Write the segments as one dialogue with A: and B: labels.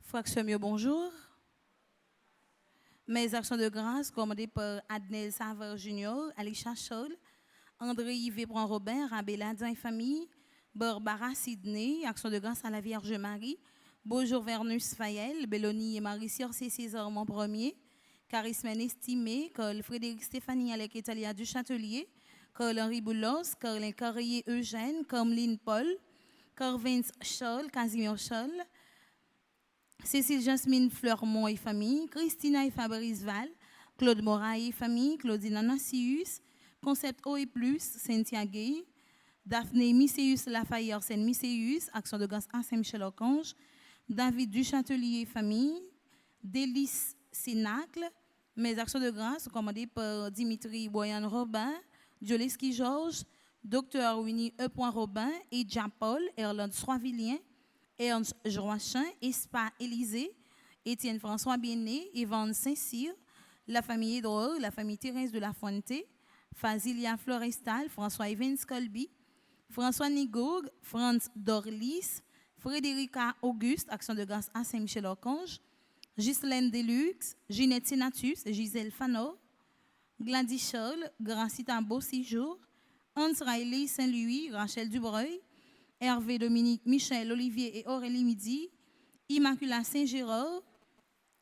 A: Fraction mieux, bonjour. Mes actions de grâce commandées par Adnel Saveur Junior, Alicia Scholl, André Yves Brun-Robert, Abéladin et famille, Barbara Sidney, action de grâce à la Vierge Marie, Bonjour Vernus Fayel, Belloni et Marie-Sior C. César mon premier, Charisme estimé, Col Frédéric Stéphanie Alec Italia du Châtelier, Col Henri Boulos, Colin Carrier Eugène, Comline Paul, Corvins Scholl, Casimir Scholl, Cécile Jasmine Fleurmont et famille, Christina et Fabrice Val, Claude Moraille et famille, Claudine Anassius, Concept O et plus, Cynthia Gay, Daphné Misséus Lafayette Arsène Misséus, Action de grâce à Saint-Michel-Archange, David Duchâtelier et famille, Délice Sénacle, mes actions de grâce commandées par Dimitri Boyan Robin, Joleski Georges, Dr Winnie E. Robin et Jean-Paul Erland Soivillien, Ernst Joachin, Espa Élysée, Étienne François Biené, Yvonne Saint-Cyr, la famille Edouard, la famille Thérèse de la Fuente, Fazilia Florestal, François Evans Colby, François Nigourg, Franz Dorlis, Frédérica Auguste, Action de grâce à Saint-Michel-Archange, Ghislaine Deluxe, Ginette Senatus, Gisèle Fano, Gladys Scholl, Gracita Beau Séjour, Hans Riley Saint-Louis, Rachel Dubreuil, Hervé Dominique, Michel Olivier et Aurélie Midi, Immaculata Saint-Gérard,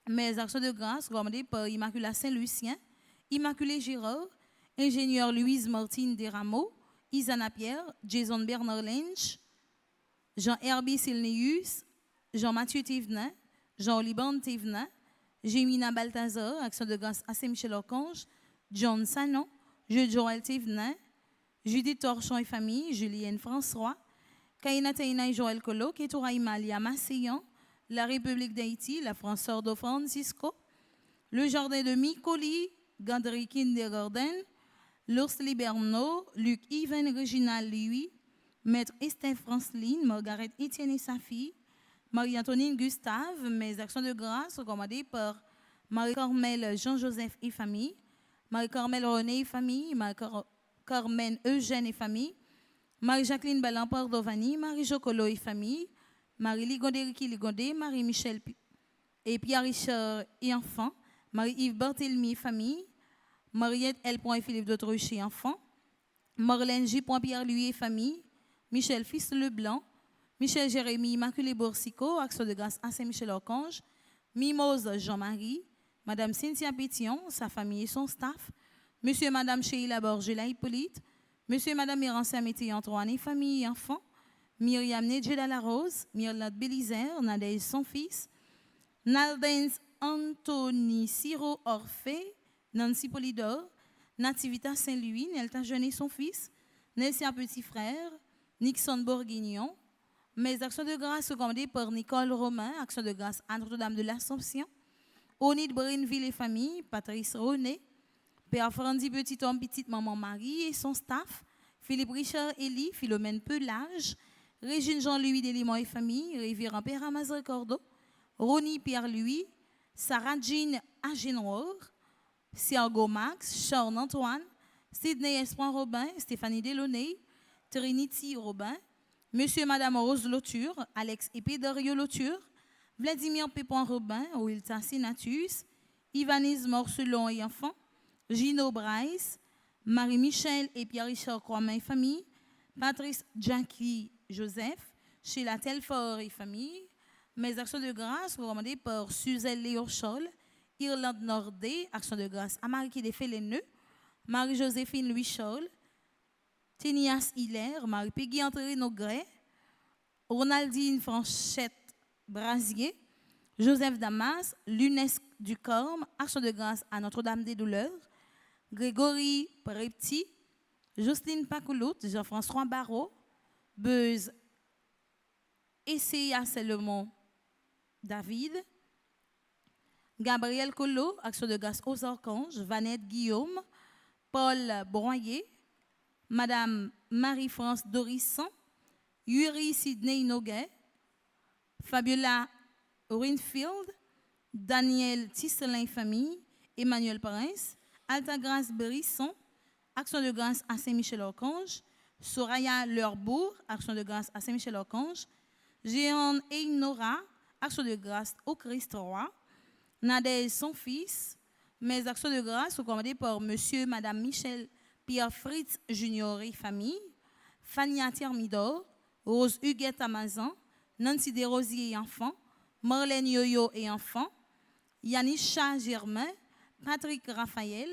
A: mes actions de grâce commandées par Immaculata Saint-Lucien, Immaculée Gérard, ingénieur Louise Martine Desrameaux, Isana Pierre, Jason Bernard Lynch, Jean-Herbie Silneus, Jean-Mathieu Thévenin, Jean-Liban Thévenin, Jémina Balthazar, action de grâce à Saint-Michel-Archange, John Sanon, Jules-Joël Thévenin, Judith Torchon et famille, Julienne François, Kaina Taina et Joël Colo, Ketoura Imalia Masséan, la République d'Haïti, la France Ordo Francisco, le Jardin de Micoli, Gandry Kindergarten, l'Ours Liberno, Luc Yvan Réginal Louis, Maître Esther Franceline, Margaret Étienne et sa fille, Marie-Antonine Gustave, mes actions de grâce recommandées par Marie-Cormel Jean-Joseph et famille, Marie-Cormel René et famille, Marie-Carmen Eugène et famille, Marie-Jacqueline Balampard Dovani, Marie-Jo Colo et famille, Marie-Ligondé Ricky Ligondé, Marie-Michel et Pierre-Richard et enfants, Marie-Yves Barthélemy et famille, Mariette L. et Philippe d'Autruche et enfants, Marlène J. Pierre-Louis et famille, Michel Fils Leblanc, Michel Jérémy Immaculé Boursicot, Action de grâce à Saint-Michel-Archange, Mimose Jean-Marie, Madame Cynthia Pétillon, sa famille et son staff, Monsieur et Madame Sheila Borgela Hippolyte, Monsieur et Madame Mérancé Amété Antoine et famille et enfants, Myriam Nedjeda La Rose, Myrlande Bélizer, Nadège son fils, Naldens Anthony Siro Orphée, Nancy Polydor, Nativita Saint-Louis, Nelta Jeunet son fils, Nelsia Petit Frère, Nixon Bourguignon. Mes actions de grâce recommandées par Nicole Romain, actions de grâce à Notre-Dame de l'Assomption, Onid Brinville et famille, Patrice René, Père Frandy Petit Homme, Petite Maman Marie et son staff, Philippe Richard Elie, Philomène Pelage, Régine Jean-Louis Delimont et famille, Révérend Père Amazon Cordo, Ronnie Pierre-Louis, Sarah Jean Agenoir, Sergo Max, Charles Antoine, Sidney Espoir Robin, Stéphanie Delaunay, Trinity Robin, Monsieur et Madame Rose Loture, Alex et Pédario Loture, Vladimir Pépon Robin, Wilta Sinatus, Ivanise Morcelon et enfants, Gino Bryce, Marie-Michel et Pierre-Richard Croixmain et famille, Patrice Jackie Joseph, Sheila Telfort et famille. Mes actions de grâce recommandées par Suzelle Léo Scholl, Irlande Nordé, action de grâce à Marie qui défait les nœuds, Marie-Joséphine Louis Scholl, Ténias Hilaire, Marie-Pégui André Nogret, Ronaldine Franchette Brasier, Joseph Damas, l'UNESC du Corme, action de grâce à Notre-Dame des Douleurs, Grégory Prepti, Jocelyne Pacoulout, Jean-François Barrault, Beuse Esséa Sellemont David, Gabriel Collot, action de grâce aux archanges, Vanette Guillaume, Paul Broyer, Madame Marie-France Dorisson, Yuri Sidney Noguet, Fabiola Winfield, Daniel Tisselin Famille, Emmanuel Prince, Altagrace Brisson, action de grâce à Saint-Michel-Archange, Soraya Leurbourg, action de grâce à Saint-Michel-Archange, Jehan Einora, action de grâce au Christ Roi, Nadège son fils, mes actions de grâce recommandées par Monsieur et Madame Michel Pierre Fritz Junior et famille, Fania Thermidor, Rose Huguette Amazon, Nancy Desrosiers et enfants, Marlène Yoyo et enfants, Yanisha Germain, Patrick Raphaël,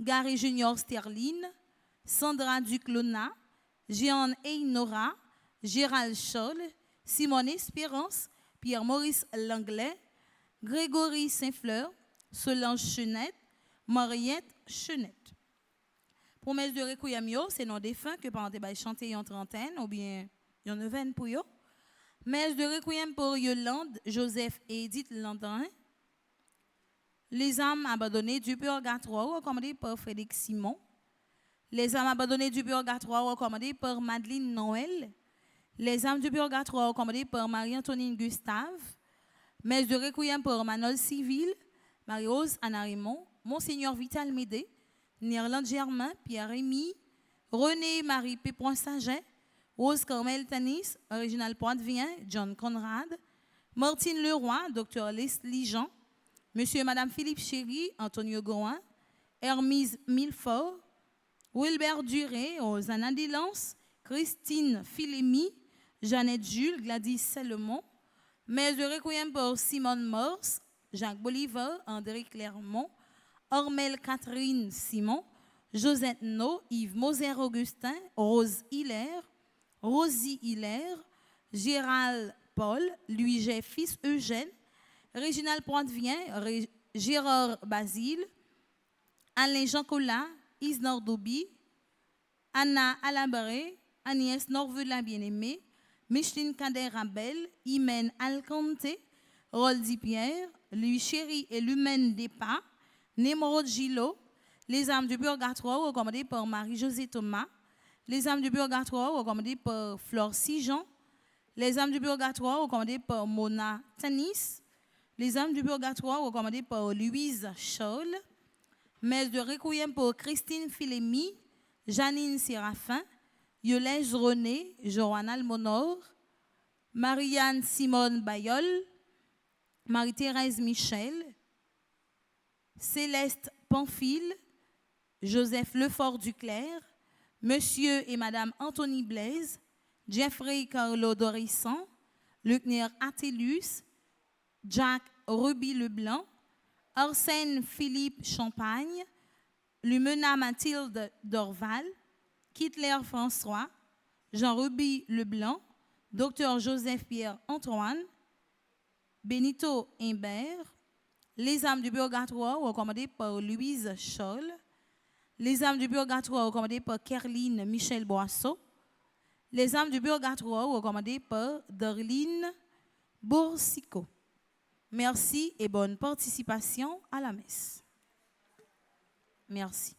A: Gary Junior Sterling, Sandra Duclona, Jean Einora, Gérald Scholl, Simone Espérance, Pierre-Maurice Langlais, Grégory Saint-Fleur, Solange Chenette, Mariette Chenette. Promesse de Requiem, c'est nos défunts que par exemple chanter en trentaine ou bien il y en a 20 pour eux. Messe de Requiem pour Yolande, Joseph et Edith Landrin. Les âmes abandonnées du purgatoire, recommandées par Frédéric Simon. Les âmes abandonnées du purgatoire, recommandées par Madeleine Noël. Les âmes du purgatoire, recommandées par Marie-Antonine Gustave. Messe de Requiem pour Manol Civil, Marie-Rose Anna Raymond, Monseigneur Vital Médé, Nirland Germain, Pierre-Rémy, René Marie Pépon Saget, Rose Carmel Tanis, Original Poitvien, John Conrad, Martine Leroy, Dr Leslie Jean, Monsieur et Madame Philippe Chéry, Antonio Gouin, Hermise Milfort, Wilbert Duré, Rosanna Dilance, Christine Philémy, Jeannette Jules, Gladys Sellemont, Messe de Requiem pour Simone Morse, Jacques Bolivar, André Clermont, Ormel Catherine Simon, Josette No, Yves Moser-Augustin, Rose Hilaire, Rosie Hilaire, Gérald Paul, Louis-J. Fils Eugène, Réginald Poitvien, Gérard Basile, Alain Jean Collat, Isnor Doubi, Anna Alabaré, Agnès Norvela Bien-Aimée, Micheline Kader Rabel, Imen Alcante, Roldi Pierre, Louis Chéri et Lumen Despas, Némorod Gillot, les âmes du purgatoire recommandées par Marie-Josée Thomas, les âmes du purgatoire recommandées par Flore Sijan, les âmes du purgatoire recommandées par Mona Tanis, les âmes du purgatoire recommandées par Louise Scholl, messe de Requiem pour Christine Philémy, Janine Séraphin, Yolège René, Joanne Almonor, Marianne Simone Bayol, Marie-Thérèse Michel, Céleste Pamphile, Joseph Lefort Duclerc, Monsieur et Madame Anthony Blaise, Jeffrey Carlo Dorisson, Luckner Attilus, Jack Ruby Leblanc, Arsène Philippe Champagne, Lumena Mathilde Dorval, Kittler François, Jean-Ruby Leblanc, Dr Joseph Pierre Antoine, Benito Imbert, les âmes du purgatoire recommandées par Louise Scholl, les âmes du purgatoire recommandées par Kerline Michel Boisseau, les âmes du purgatoire recommandées par Darline Boursico. Merci et bonne participation à la messe. Merci.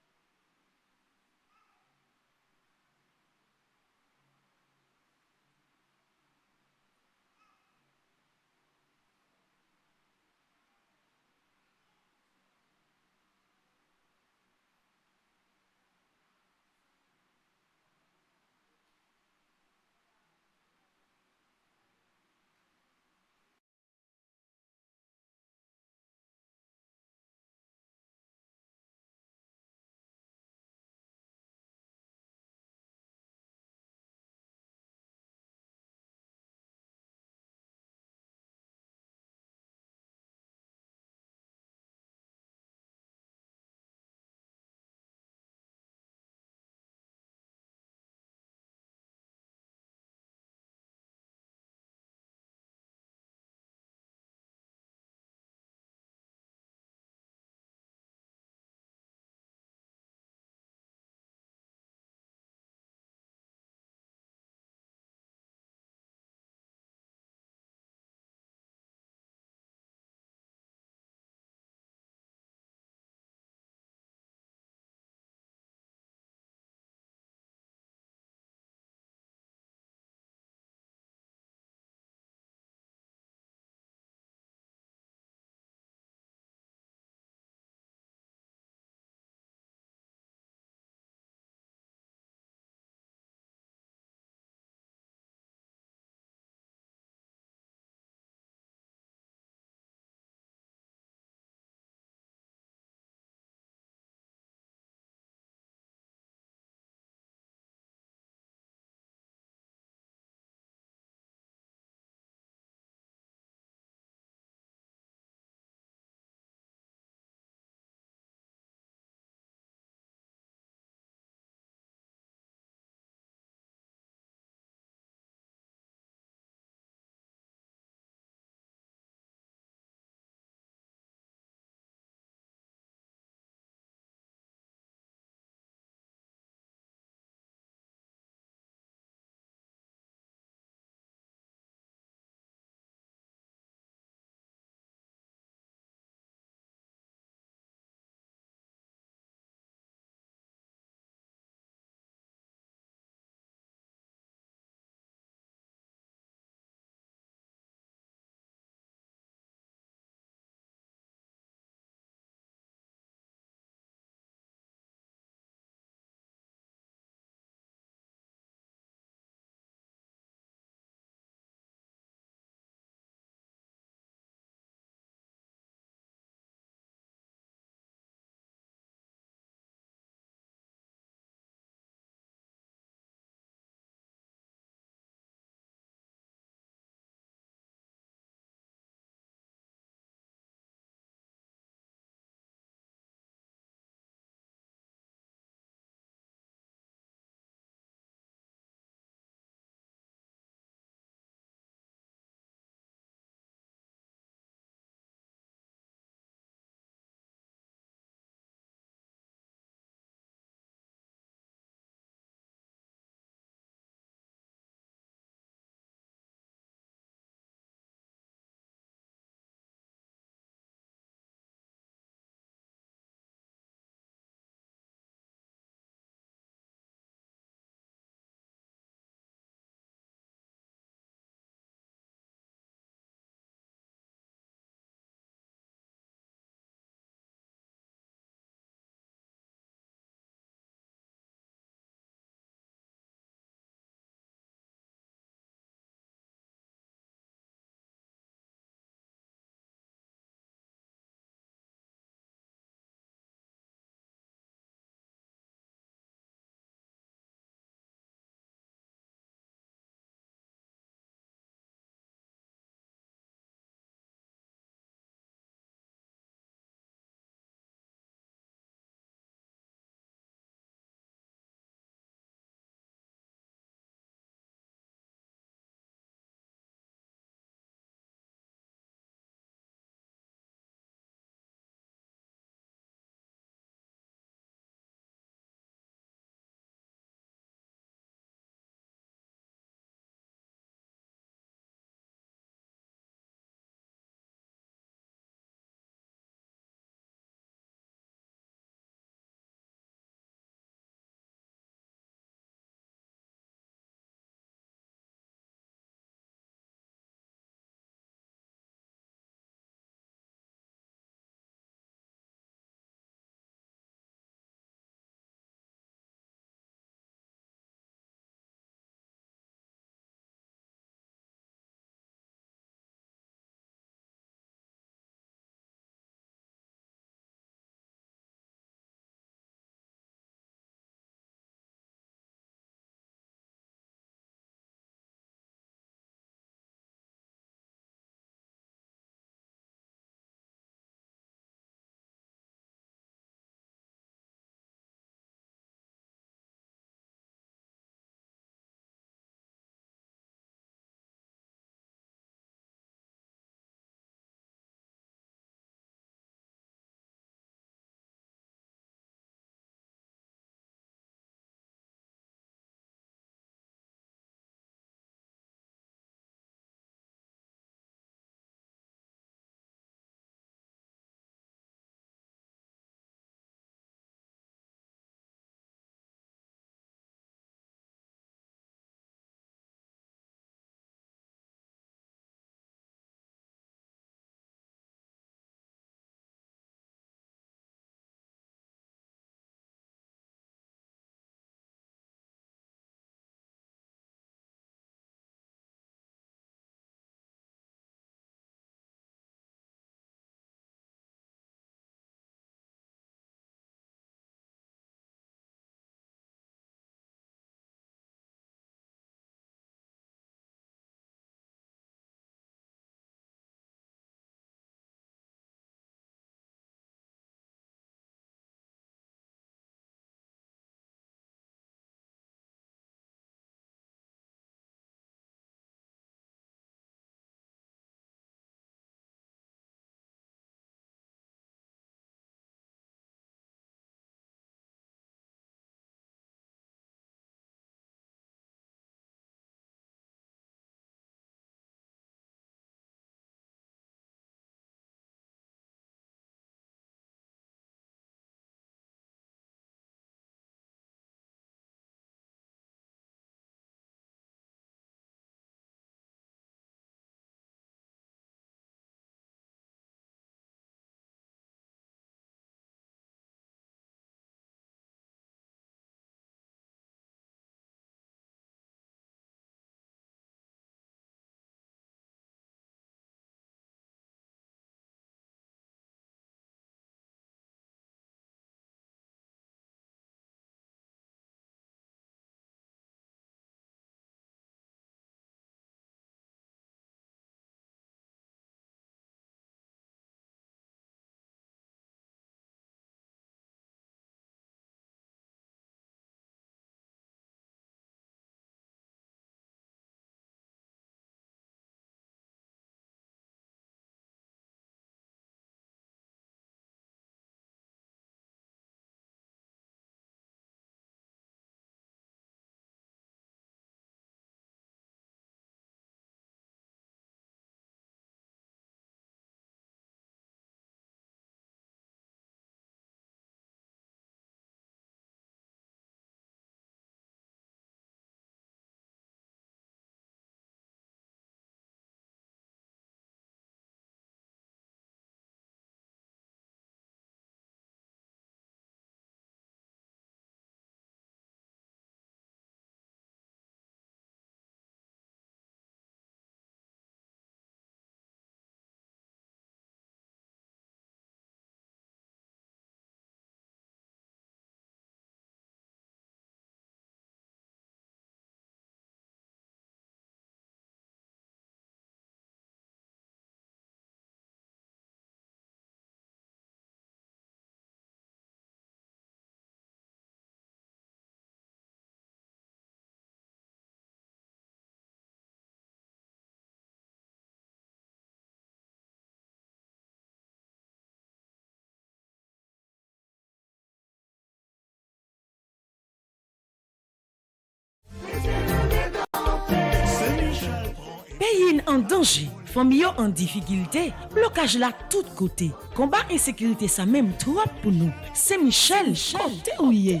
B: Vin en danger, famille en difficulté, blocage là tout côté. Combat insécurité ça même trop pour nous. C'est Michel, côté ouillé.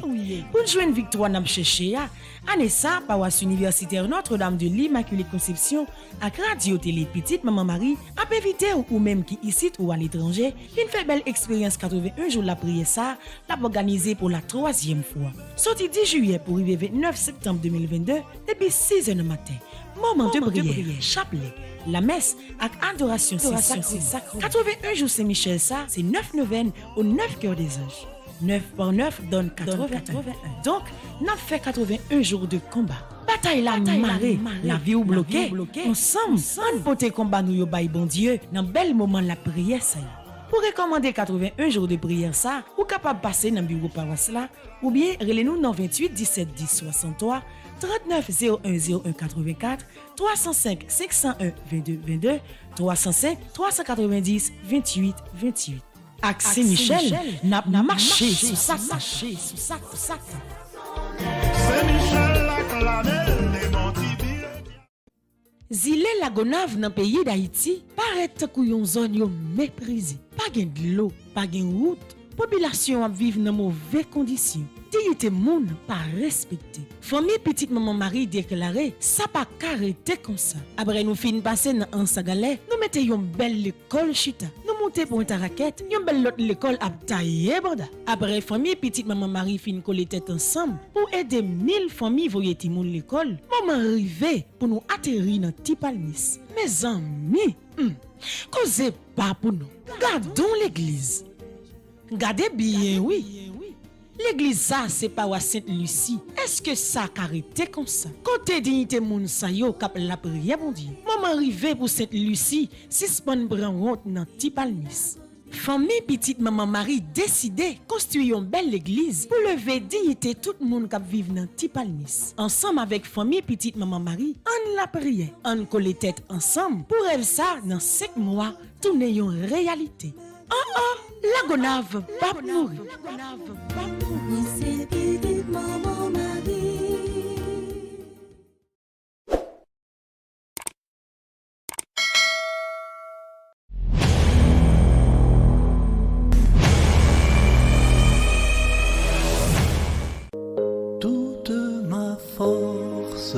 B: Pour jouer une victoire n'a cherché année ça paroisse universitaire Notre-Dame de l'Immaculée Conception avec radio télé petite maman Marie a invité ou même qui ici ou à l'étranger, une fait belle expérience 81 jours la prière ça, l'a organisé pour la 3e fois. Sorti 10 juillet pour arriver 29 septembre 2022 depuis 6h du matin. Moment de prière, chapelet, la messe avec adoration sacrée. 81 jours Saint-Michel ça, c'est 9 neuvaines au 9 cœurs des anges. 9 par 9 donne 81. Donc, n'a fait 81 jours de combat. Bataille la marée, la vie ou bloquée. Ensemble, on pote combat nous yo bay bon Dieu dans bel moment la prière ça. Pour recommander 81 jours de prière ça, ou capable passer dans bureau paroisse là ou bien relez-nous dans 28 17 10 63 39 01 01 84 305 501 22 22 305 390 28 28. Axé Michel n'a marché sous ça. Zile la Gonave dans pays d'Haïti paraît que yon zone yo méprisé. Pas gen de l'eau, pas gen route, population a vivre dans mauvaises conditions. Dignité moun pas respecté. Famille petite maman Marie déclaré ça pas carrété comme ça. Après nous fin passer dans Ansagalais, nous mettons une belle école chita. Nous monter pour une raquette, une belle l'autre l'école a taillé banda. Après famille petite maman Marie fin coller tête ensemble pour aider 1000 familles voyer ti moun l'école. Maman arrivé pour nous atterrir dans Tipalmis. Mes amis, causez pas pour nous. Gardons l'église. Gardez bien oui. L'église ça c'est pas wa Sainte-Lucie. Est-ce que ça carité comme ça? Côté dignité moun sa yo k'ap la prière bon Dieu. Maman arrivé pour Sainte-Lucie, suspend bran honte dans Tipalmis. Famille petite maman Marie décidé construire une belle église pour lever dignité tout le monde qui vit dans Tipalmis. Ensemble avec famille petite maman Marie, on la prière, on colle tête ensemble pour rêver ça dans 5 mois tourner en réalité. La Gonave pas mourir.
C: Toute ma force.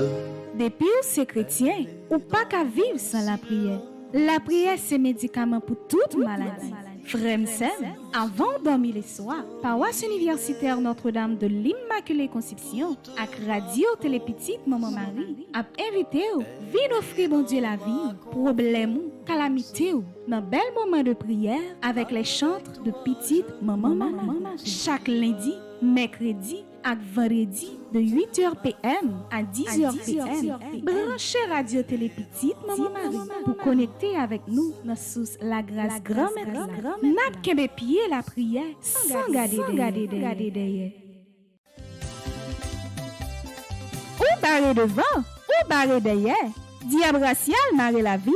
D: Depuis où c'est chrétien, ou pas qu'à vivre sans la prière. La prière, c'est médicament pour toute maladie. Frère Msem, avant de dormir les soirs, paroisse universitaire Notre-Dame de l'Immaculée Conception, avec radio télé petite Maman Marie, a invité ou, vin offrir bon Dieu la vie, problème ou, calamité ou, dans bel moment de prière avec les chantres de petite Maman Marie. Chaque lundi, mercredi, et vendredi de 8h PM à 10h PM. Branchez Radio Télé Petite Maman Marie pour connecter avec nous dans source la grâce grand-mère. N'a qu'un pied la prière sans garder derrière. Ou barrer devant, ou barrer derrière. Diable racial marre la vie.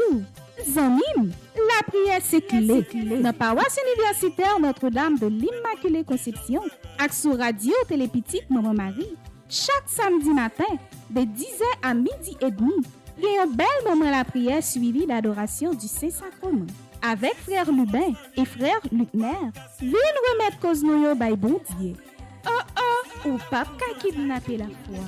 D: Zanmim, la prière c'est clé. Dans paroisse universitaire Notre-Dame de l'Immaculée Conception, ak sur radio télé petite Maman Marie, chaque samedi matin, de 10h à midi et demi, il y a un bel moment la prière suivi d'adoration du Saint-Sacrement. Avec frère Lubin et frère Lutner, viennent remettre cause nou yo bay bon Dieu. Ou pas qu'à kidnapper la foi.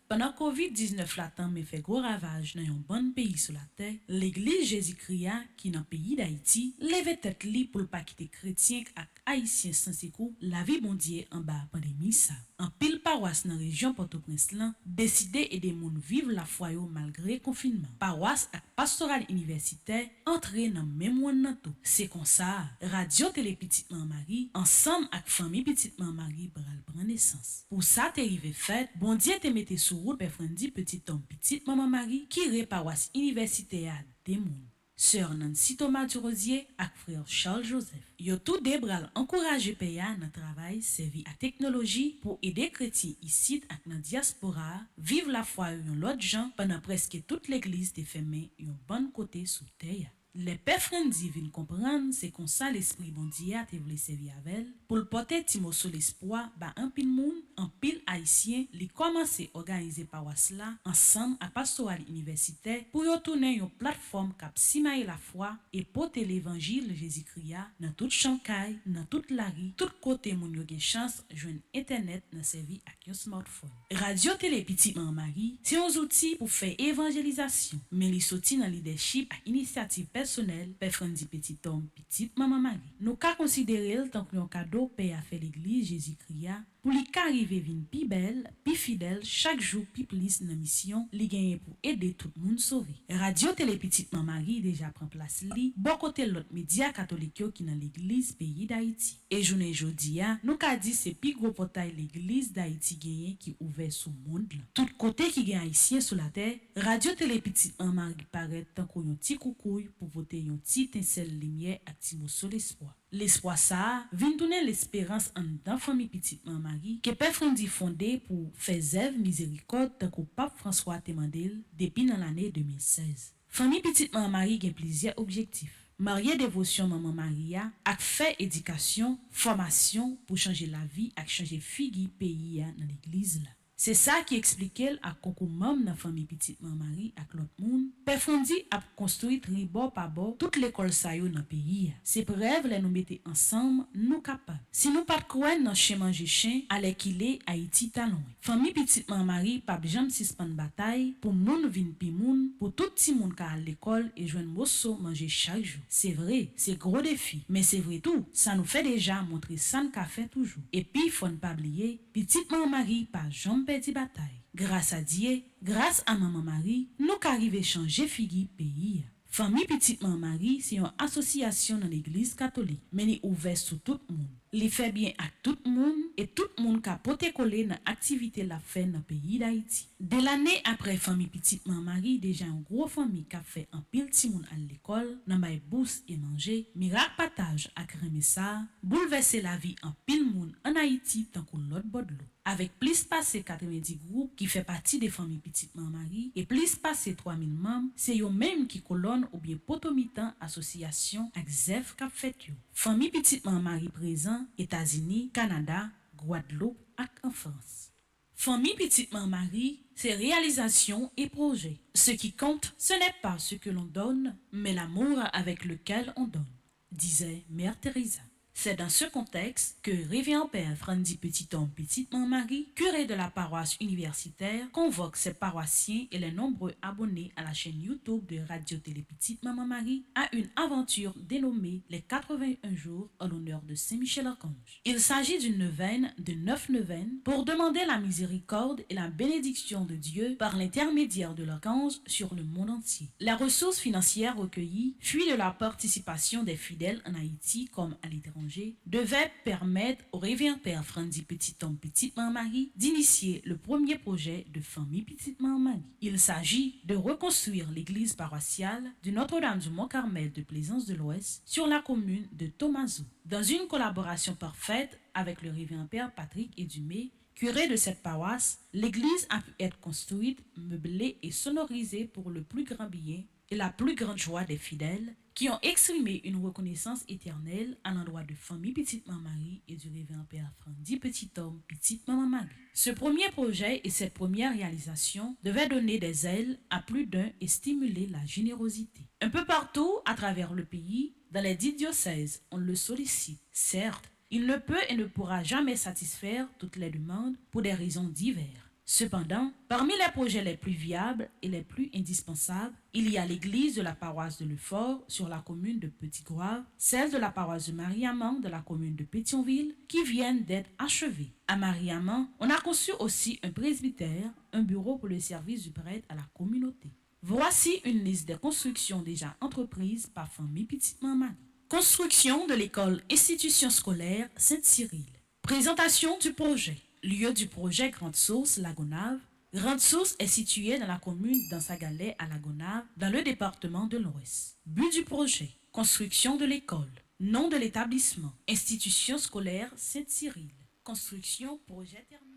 E: Pendant Covid-19 latent me fait gros ravage dans un bon pays sur la terre, l'église Jésus-Christ qui dans le pays d'Haïti lève tête li pour pas quitter chrétien et haïtien sans secours la vie bon Dieu en bas pandémie ça. En pile paroisse dans région Port-au-Prince là, décidé aider moun vivre la foi yo malgré confinement. Paroisse et pastoral universitaire entrer dans même nan tout. C'est comme ça, radio télé petite Maman Marie ensemble avec famille petite Maman Marie pral prendre naissance. Pour ça t'es arrivé fait, bon Dieu te mette sur route Père Frendi petit homme petite Maman Marie qui ré paroisse universitaire des moun. sœur Nancy Thomas Durosier ak frère Charles Joseph. Yo tout deux bral encourager pays dans travail servi à technologie pour aider chrétiens ici ak dans diaspora vivre la foi yon l'autre gens pendant presque toute l'église te fermé yon bon côté sous terre. Les pères Frendi viennent comprendre c'est comme ça l'esprit bon Dieu a te voulu servir avec pour le porter Timo sur l'espoir ba un pile moun, un pile haïtien li commencé organiser paroisse là ensemble à pastoral universitaire pour y tourner une plateforme cap simaye la foi et porter l'évangile Jésus-Christ dans toute Chancay, dans toute la rue, tout côté moun yo gen chance joindre internet dans servi avec un smartphone. Radio Télé Petit Maman Marie, c'est un outil pour faire évangélisation, mais li sorti dans leadership à initiative personnelle Père Frendi Petit Homme Petite Maman Marie. Nous ka considérer tant que un cadeau Père a fait l'église Jésus-Christ pour li ka arriver vin pi belle, pi fidèle chaque jour pi plus dans mission li gagner pour aider tout le monde sauver. Radio Télé Petite Maman Marie déjà prend place li bon côté l'autre média catholique qui dans l'église pays d'Haïti. Et journée jodi a, nous ka dit c'est pi gros portail l'église d'Haïti gagné qui ouvert sous monde là. Tout côté qui gagne haïtien sur la terre, Radio Télé Petite Maman Marie paraît tant qu'on yon petit coucouille pour voter yon petit étincelle lumière active sur l'espoir. L'espoir ça vient donner l'espérance en dans famille Petite Maman Marie que Père Frendi fondé pour faire œuvre miséricorde tant que Pape François Temandel depuis dans l'année 2016. Famille Petite Maman Marie a plusieurs objectifs. Marier dévotion Maman Maria ak faire éducation, formation pour changer la vie ak changer figi pays dans l'église là. C'est ça qui expliquait à concours même dans famille Petite Maman Marie ak l'autre monde. Père Frendi a construit bord par bord toute l'école sa yo dans pays. C'est brève les nous mettre ensemble nous capables. Si nous pas croire dans chez manger chien, allez qu'il est Haïti talon. Famille Petite Maman Marie pas jamais suspendre bataille pour moun vin pi moun, pour tout petit monde ka à l'école et joindre mosso manger chaque jour. C'est vrai, c'est gros défi, mais c'est vrai tout. Ça nous fait déjà montrer ça nous fait toujours. Et puis faut ne pas oublier, Petite Maman Marie pas jamais perdu bataille. Grâce à Dieu, grâce à Maman Marie, nous qu'arriver changer figi pays. Famille Petite Maman Marie, c'est une association dans l'église catholique, mais elle est ouverte sur tout le monde. Il fait bien à tout le monde et tout le monde qui a poté collé dans l'activité la fait dans le pays d'Haïti. Dès l'année après famille Petite Maman Marie, déjà une grosse famille qui a fait un pile petit monde à l'école, dans ma bourse et manger, miracle partage à crémer ça, bouleverser la vie en pile monde en Haïti tant que l'autre bord de l'eau. Avec plus passé 90 groupes qui fait partie des familles Petite Maman Marie et plus passé 3000 membres, c'est eux même qui colonne ou bien potomitan association avec ZEF qui fait yo. Famille Petite Maman Marie présent États-Unis, Canada, Guadeloupe et en France. Famille Petite Maman Marie, c'est réalisation et projet. Ce qui compte, ce n'est pas ce que l'on donne, mais l'amour avec lequel on donne, disait Mère Teresa. C'est dans ce contexte que Révérend Père Frendi Petit Homme Petite Maman Marie, curé de la paroisse universitaire, convoque ses paroissiens et les nombreux abonnés à la chaîne YouTube de Radio Télé Petite Maman Marie à une aventure dénommée les 81 jours en l'honneur de Saint-Michel-Archange. Il s'agit d'une neuvaine de 9 neuvaines pour demander la miséricorde et la bénédiction de Dieu par l'intermédiaire de l'archange sur le monde entier. La ressource financière recueillie, fuit de la participation des fidèles en Haïti comme à l'étranger, devait permettre au révérend Père Frendi Petit Homme Petite Maman Marie d'initier le premier projet de famille Petite Maman Marie. Il s'agit de reconstruire l'église paroissiale de Notre-Dame du Mont-Carmel de Plaisance de l'Ouest sur la commune de Thomazeau, dans une collaboration parfaite avec le révérend Père Patrick Edumé, curé de cette paroisse. L'église a pu être construite, meublée et sonorisée pour le plus grand bien et la plus grande joie des fidèles qui ont exprimé une reconnaissance éternelle à l'endroit de famille Petite Maman Marie et du révérend Père Frendi Petit Homme Petite Maman Marie. Ce premier projet et cette première réalisation devaient donner des ailes à plus d'un et stimuler la générosité. Un peu partout à travers le pays, dans les 10 diocèses, on le sollicite. Certes, il ne peut et ne pourra jamais satisfaire toutes les demandes pour des raisons diverses. Cependant, parmi les projets les plus viables et les plus indispensables, il y a l'église de la paroisse de Lefort sur la commune de Petit-Goâve, celle de la paroisse de Marie-Amand de la commune de Pétionville qui viennent d'être achevées. À Marie-Amand, on a conçu aussi un presbytère, un bureau pour le service du prêtre à la communauté. Voici une liste des constructions déjà entreprises par famille Petite Maman Marie. Construction de l'école institution scolaire Sainte-Cyrille. Présentation du projet. Lieu du projet Grande Source Lagonave, Grande Source est située dans la commune d'Ansagalais à La Gonave, dans le département de l'Ouest. But du projet, construction de l'école. Nom de l'établissement, institution scolaire Saint-Cyril. Construction, projet terminé.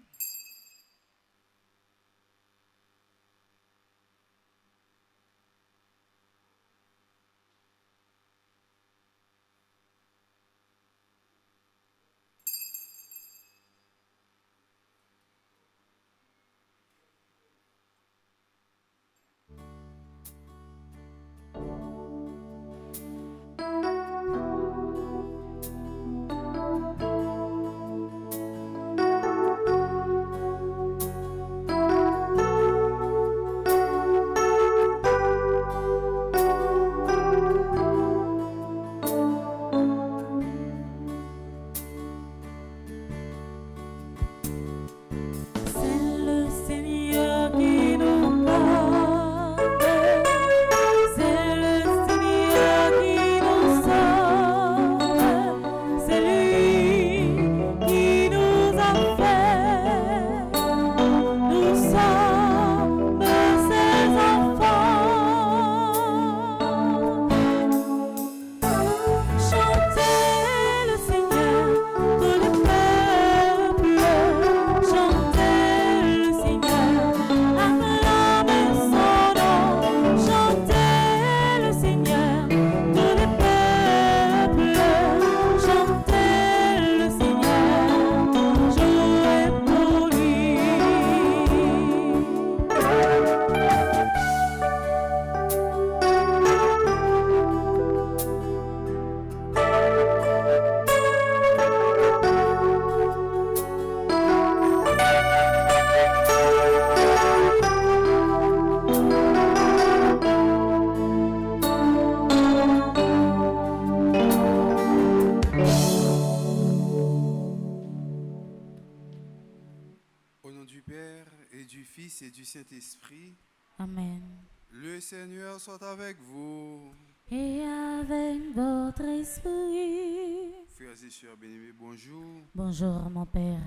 F: Fils et du Saint-Esprit.
G: Amen.
F: Le Seigneur soit avec vous.
G: Et avec votre esprit.
F: Frères et sœurs bien-aimés, bonjour.
G: Bonjour mon Père.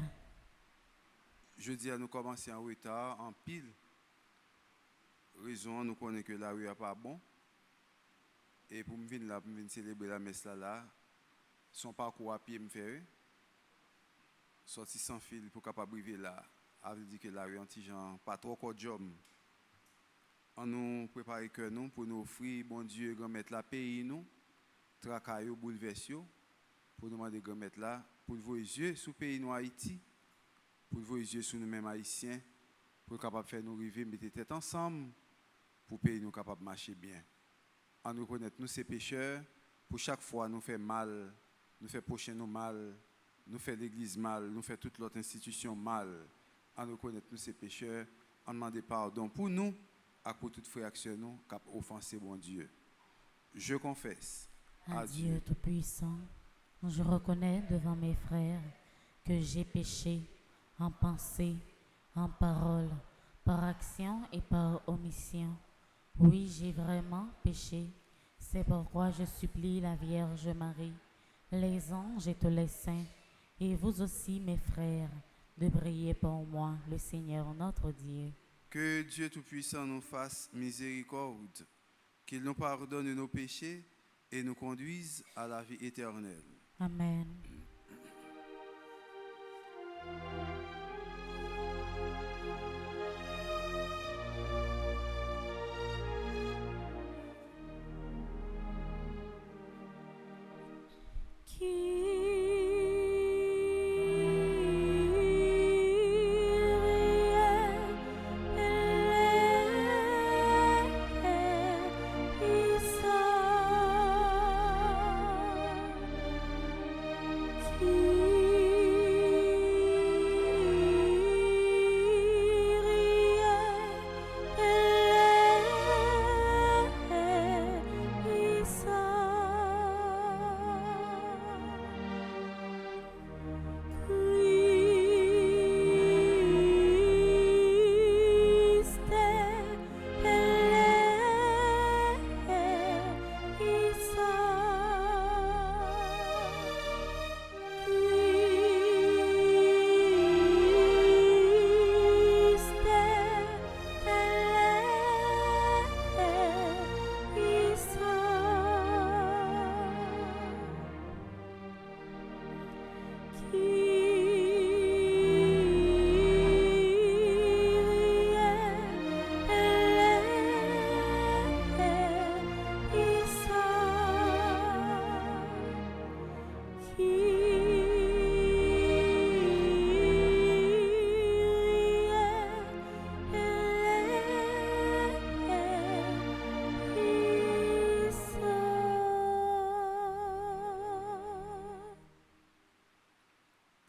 F: Je dis à nous commencer en retard, en pile. Raison, nous connaissons que la rue n'est pas bon. Et pour me venir là, pour me célébrer la messe là, son parcours à pied me fait. Sorti sans fil pour capable arriver là. Avait dit que la rue anti-gens pas trop de job. On nous prépare que nous pour nous offrir bon Dieu grand mettre la pays nous tracaillou bouleversé pour nous demander grand mettre là pour vos yeux sous pays nous Haïti pour vos yeux sous nous mêmes haïtiens pour capable faire nous arriver mettre tête ensemble pour pays nous capable marcher bien. On nous reconnaître nous ces pécheurs pour chaque fois nous fait mal, nous fait prochain nous mal, nous fait l'église mal, nous fait toute l'autre institution mal. On nous reconnaître nous ces pécheurs, on demande pardon pour nous à pour toute frère nous qui a offensé bon Dieu. Je confesse
G: à Dieu Tout-Puissant, je reconnais devant mes frères que j'ai péché en pensée, en parole, par action et par omission. Oui, j'ai vraiment péché. C'est pourquoi je supplie la Vierge Marie, les anges et tous les saints, et vous aussi mes frères, de prier pour moi, le Seigneur notre Dieu.
F: Que Dieu Tout-Puissant nous fasse miséricorde, qu'il nous pardonne nos péchés et nous conduise à la vie éternelle.
G: Amen.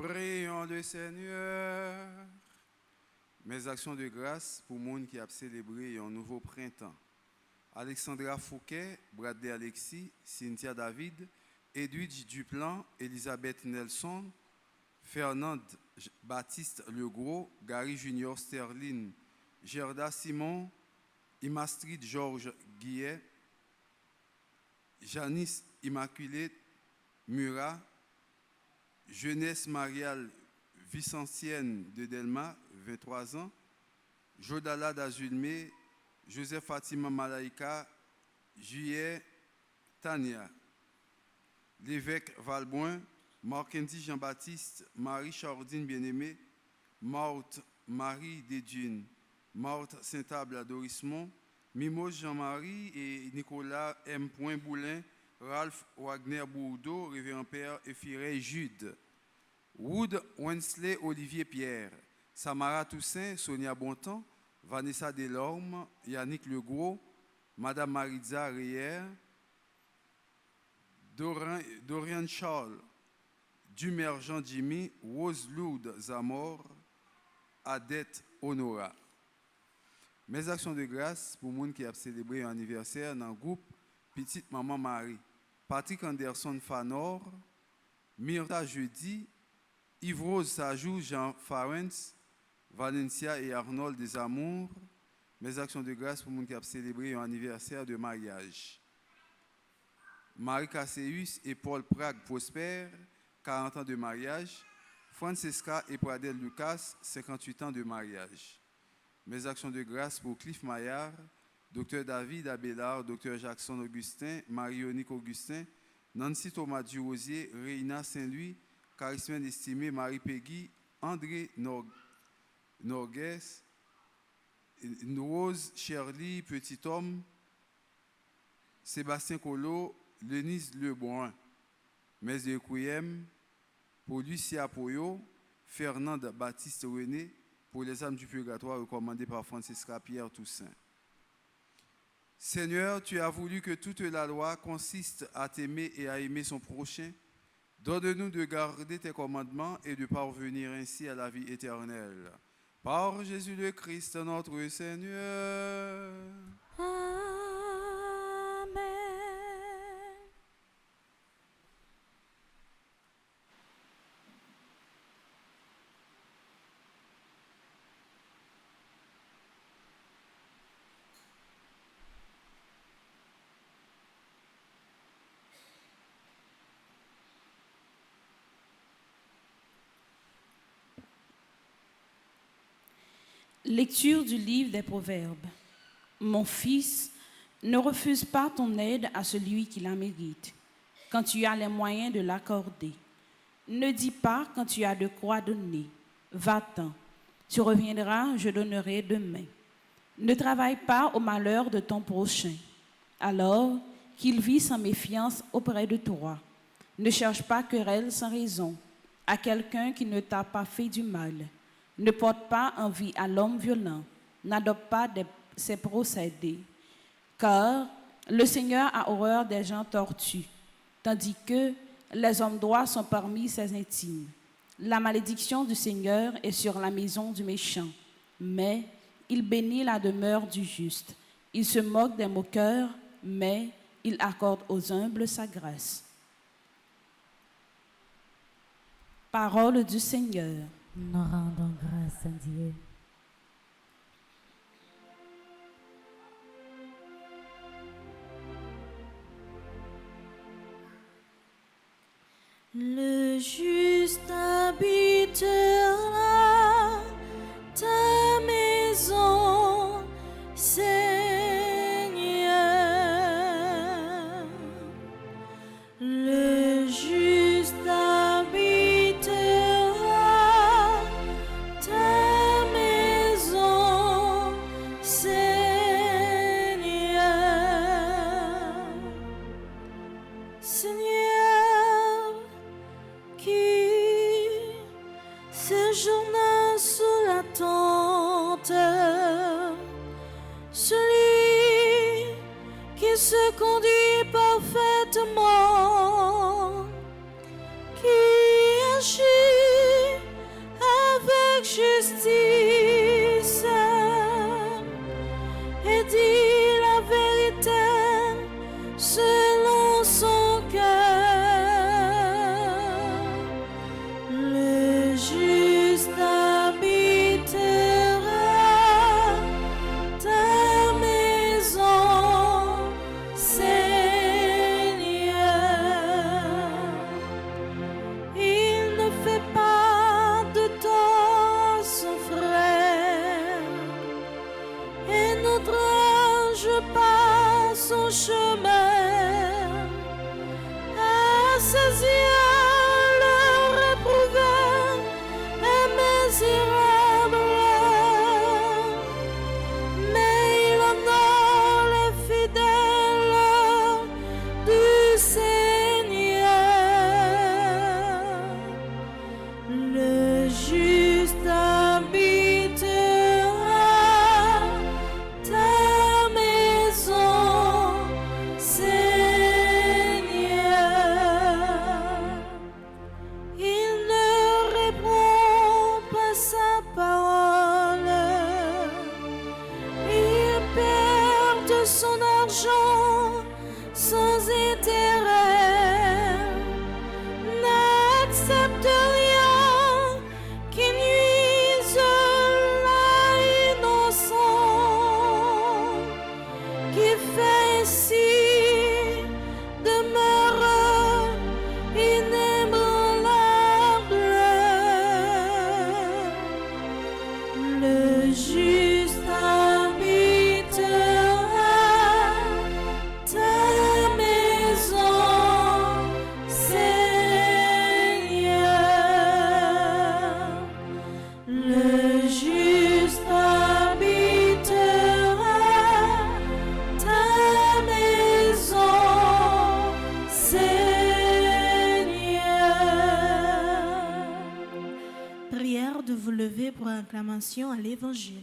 F: Prions le Seigneur. Mes actions de grâce pour le monde qui a célébré un nouveau printemps. Alexandra Fouquet, Bradley Alexis, Cynthia David, Edwidge Duplan, Elisabeth Nelson, Fernande Baptiste Legros, Gary Junior Sterling, Gerda Simon, Imastrid Georges Guillet, Janice Immaculée Murat, Jeunesse Mariale Vicentienne de Delma, 23 ans, Jodala d'Azulmé, Joseph Fatima Malaika, Juillet Tania, l'évêque Valboin, Marc-Andy Jean-Baptiste, Marie Chardine Bien-Aimée, Marthe Marie Desdunes, Marthe Saint-Able Dorismont, Mimose Jean-Marie et Nicolas M. Boulin, Ralph Wagner Bourdeau, Révérend Père Ephiret Jude, Wood Wensley Olivier Pierre, Samara Toussaint, Sonia Bontemps, Vanessa Delorme, Yannick Legros, Madame Maritza Reyer, Dorian Charles, Dumer Jean Jimmy, Rose Lourdes Zamor, Adette Honora. Mes actions de grâce pour les gens qui ont célébré un anniversaire dans le groupe Petite Maman Marie, Patrick Anderson Fanor, Myrta Jeudi, Yves-Rose Sajou, Jean Farens, Valencia et Arnold Desamours. Mes actions de grâce pour les gens qui ont célébré un anniversaire de mariage. Marie Casséus et Paul Prague Prosper, 40 ans de mariage. Francesca et Pradel Lucas, 58 ans de mariage. Mes actions de grâce pour Cliff Maillard, Dr David Abélard, Dr Jackson Augustin, Marie-Onique Augustin, Nancy Thomas Durosier, Reina Saint-Louis, Charismène estimé Marie Peggy, André Norgues, Rose Shirley Petit Homme, Sébastien Collot, Lenise Lebrun. Mes écouyem pour Lucia Poyo, Fernande Baptiste René, pour les âmes du purgatoire recommandées par Francisca Pierre Toussaint. Seigneur, tu as voulu que toute la loi consiste à t'aimer et à aimer son prochain. Donne-nous de garder tes commandements et de parvenir ainsi à la vie éternelle. Par Jésus le Christ, notre Seigneur.
G: Amen.
E: Lecture du livre des Proverbes. Mon fils, ne refuse pas ton aide à celui qui la mérite, quand tu as les moyens de l'accorder. Ne dis pas quand tu as de quoi donner. Va-t'en, tu reviendras, je donnerai demain. Ne travaille pas au malheur de ton prochain, alors qu'il vit sans méfiance auprès de toi. Ne cherche pas querelle sans raison à quelqu'un qui ne t'a pas fait du mal. Ne porte pas envie à l'homme violent, n'adopte pas ses procédés, car le Seigneur a horreur des gens tortus, tandis que les hommes droits sont parmi ses intimes. La malédiction du Seigneur est sur la maison du méchant, mais il bénit la demeure du juste. Il se moque des moqueurs, mais il accorde aux humbles sa grâce. Parole du Seigneur.
G: Nous rendons grâce à Dieu.
H: Le juste habitera ta maison, Seigneur. Le juste habitera ta maison, Seigneur. Seigneur, qui séjourna sous la tente, celui qui se conduit parfaitement, qui agit n'accepte rien qui nuise la innocence, qui fait ainsi demeure inébranlable. Le juste habitera ta maison, Seigneur. Le juste habitera ta maison, Seigneur.
I: Prière de vous lever pour acclamation à l'Évangile.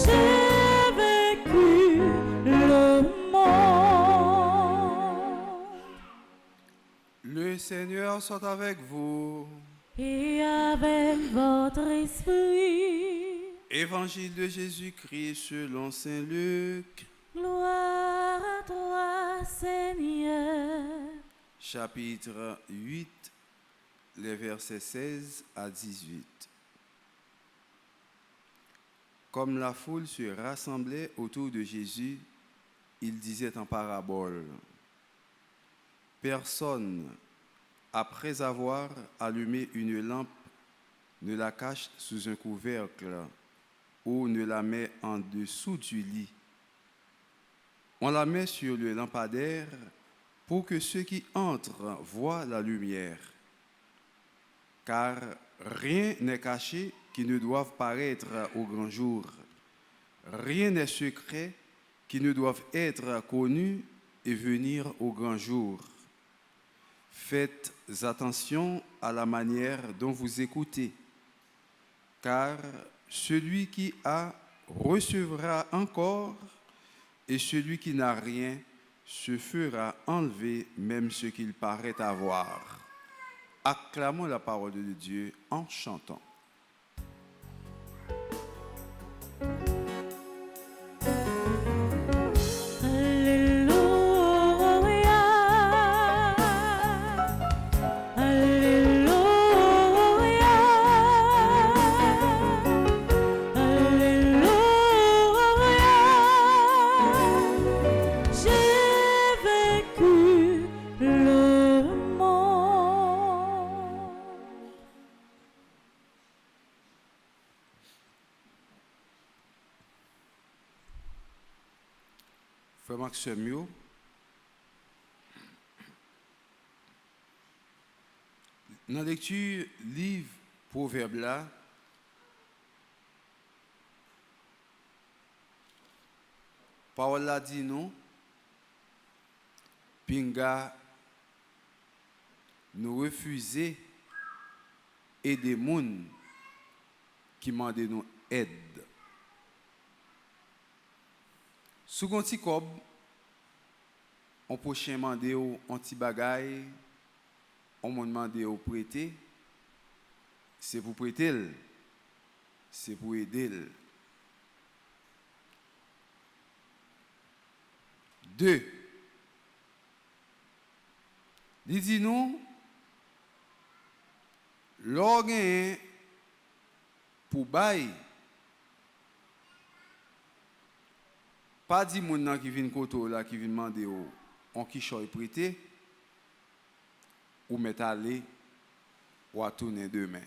H: J'ai vécu le monde
F: Le Seigneur soit avec vous.
H: et avec votre esprit.
F: Évangile de Jésus-Christ selon Saint Luc,
H: Gloire à toi, Seigneur.
F: chapitre 8, les versets 16 à 18. Comme la foule se rassemblait autour de Jésus, il disait en parabole: Personne, après avoir allumé une lampe, ne la cache sous un couvercle ou ne la met en dessous du lit. On la met sur le lampadaire pour que ceux qui entrent voient la lumière. Car rien n'est caché qui ne doive paraître au grand jour. Rien n'est secret qui ne doive être connu et venir au grand jour. Faites attention à la manière dont vous écoutez, car celui qui a recevra encore, et celui qui n'a rien se fera enlever même ce qu'il paraît avoir. Acclamons la parole de Dieu en chantant.
H: J'ai vécu le monde.
F: Frère Maxime, yo, dans la lecture livre Proverbe là, parole là dit nous, pinga nous refuser aider les gens qui demandent nous aide. Sous un petit cob, on peut demander un petit bagay, on m'a demandé au prêter, c'est pour prêter, c'est pour aider. 2. Il dit nous, l'organe pour bail, pas dit moun qui vient koto là qui vient demander on qui choy prêter ou mettre aller ou à tourner demain.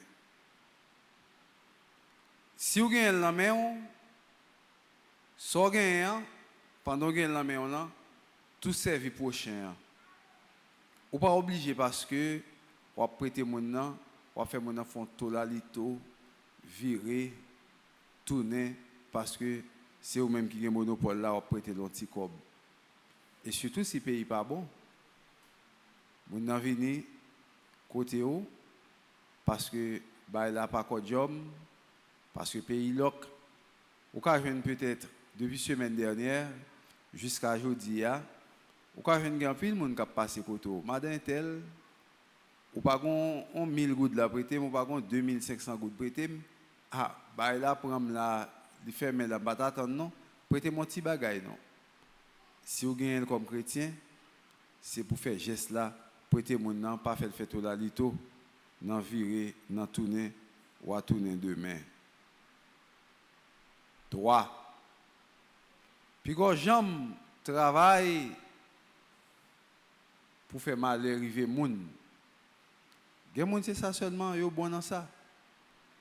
F: Si vous avez la main, so gagne pendant que la main là, tout servi prochain. Ou pas obligé parce que ou prêter mon nan, ou faire mon enfant tolalito, virer, tourner parce que c'est eux même qui ont monopole là, on prêter l'anti cob. Et surtout si le pays n'est pas bon. Vous n'avez venu côté où parce que bah il a pas de job, parce que le pays loc. Ou quand je peut-être depuis semaine dernière jusqu'à aujourd'hui, ou quand je viens pile monde qui a passé côté. Madame tel ou pas gon 1000 gouttes la prêter, ou pas gon 2500 gouttes prêter. Ah, bah là prendre la il ferme la batate non, prêter mon petit bagage non. Si vous gagnez comme chrétien, c'est pour faire geste là, prêter mon nom, pas faire fête au lalito, non virer, non tourner ou à tourner demain. 3. Puis quand j'aime travail pour faire malheur arriver moun. Gen moun c'est ça seulement, yo bon dans ça.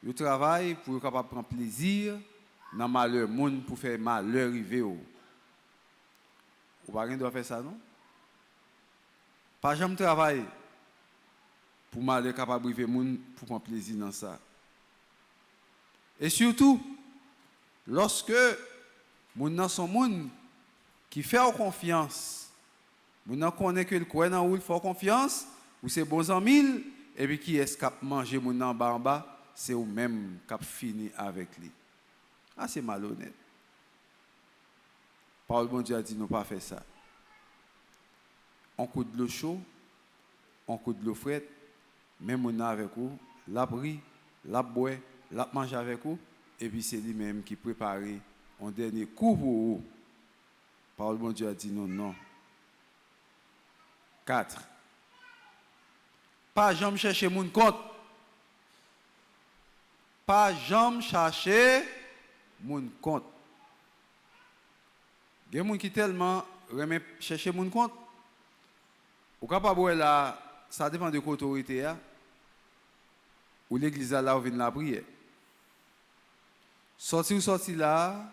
F: Yo travail pour capable prendre plaisir dans malheur moun pour faire malheur arriver ou. Ou pas rien doit faire ça non? Pas jamais travail pour malheur capable arriver moun pour prendre plaisir dans ça. Et surtout lorsque moun nan son moun qui fait confiance, moun nan connaît que le croit dans ou il fait confiance ou c'est bons amis et puis qui est cap manger moun nan en bas, c'est ou même cap fini avec lui. Ah c'est malhonnête. Parole bon Dieu a dit non pas faire ça. On coup de l'eau chaud, on coup de l'eau frette, même moun nan avec vous, la pris, la boire, la manger avec vous et puis c'est lui-même qui prépare un dernier coup pour vous. Parole bon Dieu a dit non, non. 4. Pas jamais chercher mon compte. Pas jamais chercher mon compte. Il y a des gens qui tellement remet chercher mon compte. Ou capable là, ça dépend de l'autorité ou l'église là où vient la prière. Sorti là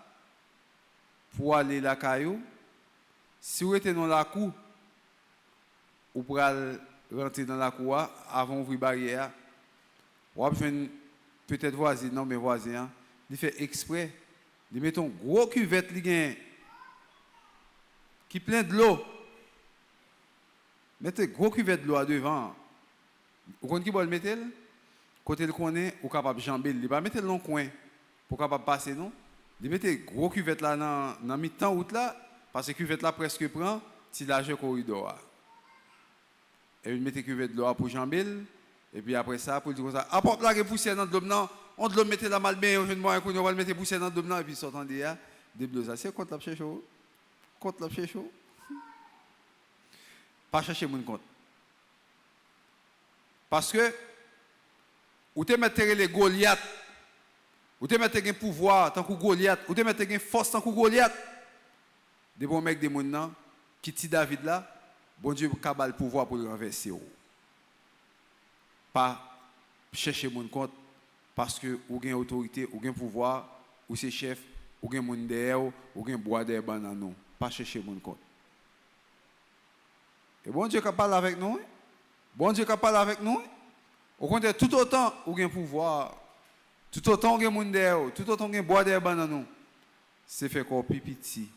F: pour aller la caillou. Si vous êtes dans la cour, ou pour rentrer dans la cour avant d'ouvrir la barrière, ou peut-être voisin, non mais voisin, il fait exprès, il met un gros cuvette qui plein de l'eau. Mettez gros cuvette de l'eau devant. Vous comprenez qui va le mettre? Côté le connaît, ou capable de jamber, il va mettre le long coin pour capable passer non. Il mettez gros cuvette là dans mi-temps route là parce que cuvette là presque prend si large corridor. Et il mettez cuvette de l'eau pour jamber et puis après ça pour dire comme ça apporte la poussière dans l'eau non, on doit mettre la mal bien je ne vois on va mettre poussière dans l'eau et puis sortant derrière des bleus c'est contre la chaud. Contre la chaud. Pas chercher mon compte. Parce que ou te mettre les Goliath ou te mettre un pouvoir tant que Goliath, ou te mettre une force tant que Goliath. Des bons mecs des gens qui ti David là, bon Dieu a le pouvoir pour le renverser. Pas chercher mon compte parce que ou gain autorité, ou gain pouvoir, ou c'est chef, ou gain monde derrière, ou gain bois derrière banano. Pas chercher mon compte. Et bon Dieu qui parle avec nous. Bon Dieu qui parle avec nous. Au contraire, tout autant ou gain pouvoir, tout autant que moun derrière, tout autant que bois derrière banano, c'est fait corps petit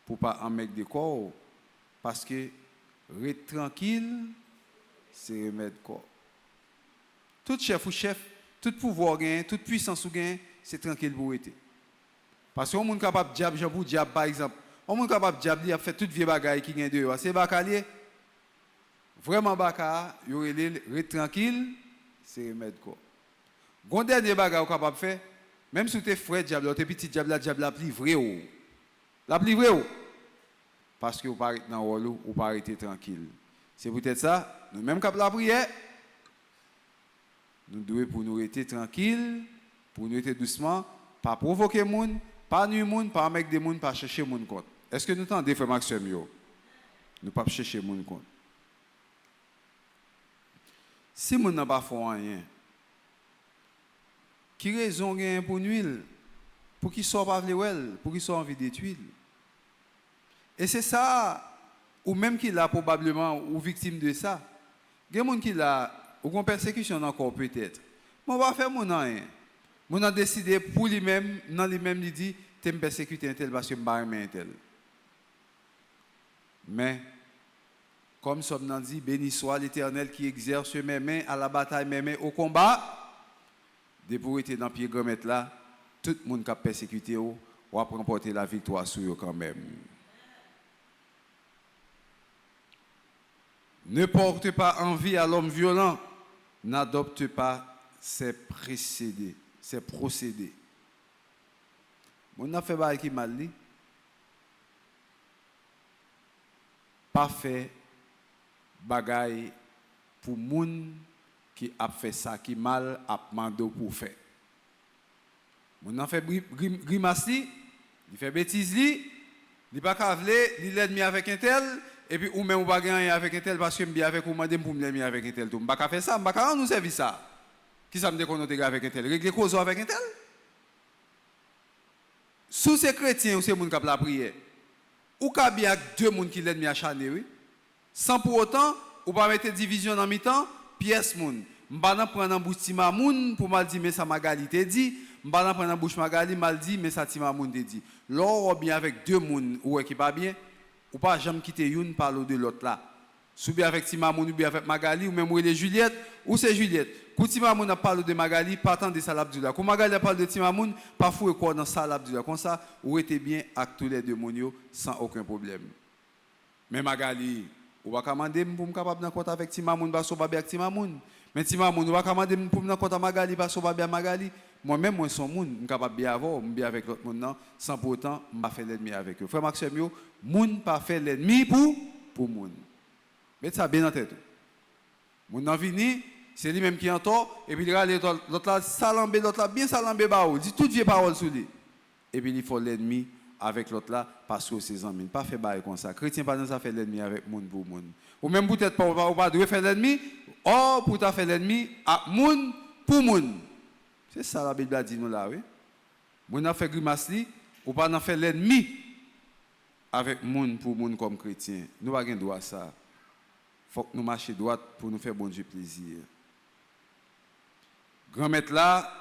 F: pour pas en mettre des corps parce que être tranquille c'est remettre corps. Tout chef ou chef, tout pouvoir gain, toute puissance ou gain, c'est tranquille pour être. Parce qu'on est capable de diable, j'avoue diable par exemple. On est capable de diable, il a fait toute vieux bagaille qui gagne dehors. C'est bacalier. Vraiment baka, il aurait être tranquille, c'est remettre corps. Gon dernier bagage capable de faire, même si tu es frère diable, tu es petit diable, la livré ou. La livré ou. Parce que vous pas dans rôle ou pas arrêter tranquille. C'est peut-être ça, nous même cap la prière, nous devons pour nous rester tranquille, pour nous rester doucement, pas provoquer moun, pas nuire moun, pas avec des moun, pas chercher moun compte. Est-ce que nous entendez frère Maxime yo? Nous pas chercher moun compte. Si moun n'a pas fait rien, qui raison gagne pour nuire, pour qu'il soit pas vle pour qu'il soit envie de détruire. Et c'est ça, ou même qu'il a probablement ou victime de ça. Il y a des gens qui l'a ou une persécution encore peut-être. Mais on va faire mon rien. Mon a décidé pour lui-même, dans lui-même il dit tu me persécuter un tel parce que je un tel. Mais, comme Somme nous dit, béni soit l'Éternel qui exerce mes mains à la bataille, mes mains au combat. Dès pour être dans le pied grand là, tout le monde qui a persécuté, ou va remporter la victoire sur eux quand même. Ne porte pas envie à l'homme violent, n'adopte pas ses procédés. On a fait bail qui mal li. Pas fait bagaille pour moun qui a fait ça qui mal a mandé pour faire. On a fait grimace li, il fait bêtise li, il pas cavler, il l'ennemi avec un tel et puis ou même ou pas gagner avec un tel parce que bien avec ou mandé pour l'ennemi avec un tel tout. On pas faire ça, on pas nous servir ça. Qui ça me dit qu'on est avec un tel, régler cause avec un tel. Sous ces chrétiens ou ces gens qui ont la prière, ou qu'il y a deux gens qui l'ennemi acharné, oui. Sans pour autant, ou pas mettre division dans mi-temps, pièce moun. M'pa prendre en bouche Timamoun pour mal dire mais ça Magali te dit, m'pa prendre en bouche Magali mal dit mais ça Timamoun te dit. L'or bien avec deux moun ou qui pas bien, ou pas jamais quitter une parler de l'autre là. Sou bien avec Timamoun ou bien avec Magali ou même ou les Juliette ou c'est Juliette. Quand Timamoun a parlé de Magali, pas tant de Salab du là. Quand Magali a parlé de Timamoun, pas fou quoi dans Salab du là. Comme ça, ou était bien avec tous les deux monio sans aucun problème. Mais Magali, ou va commander pour me capable d'en compte avec Timamoun, parce que pas bien avec Timamoun. Mais Timamoun, ou va commander pour me compte avec Magali, parce que pas bien Magali. Moi-même, moi, son moun, je suis capable de bien avoir, bien avec l'autre monde, sans pour autant, je ne pas faire l'ennemi avec eux. Frère Maxime, moun pas faire l'ennemi pour moun. Mettez ça bien en tête. Moun nan vini, c'est lui-même qui en tort, et puis il regarde l'autre là, salambé, l'autre là, bien salambé, dit toutes vieilles paroles sur lui. Et puis il faut l'ennemi avec l'autre là, parce que ses amis. Pas fait bail comme ça. Chrétien, pas ça fait l'ennemi avec moun pour moun. Ou même peut-être pas de faire l'ennemi, or pour ta faire l'ennemi à moun pour moun. C'est ça la Bible a dit nous là, oui. Moun a fait grimace li, ou pas n'en faire l'ennemi avec moun pour moun comme chrétien. Nous pas gain droit ça. Faut que nous marchions droit pour nous faire bon Dieu plaisir. Grand-maître là,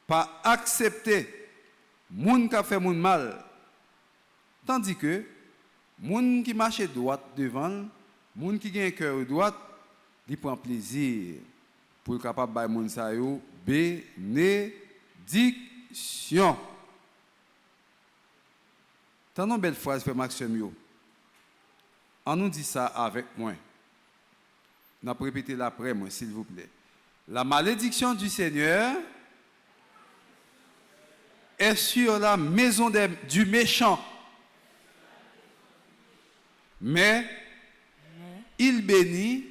F: pas accepter moun qui a fait moun mal. Tandis que moun qui marche droit devant, moun qui a un cœur droit, il prend plaisir pour être capable de moun sa yo bénédiction. T'as une belle phrase pour Maxime yo. On nous dit ça avec moi. On va répéter l'après moi, s'il vous plaît. La malédiction du Seigneur est sur la maison du méchant. Mais il bénit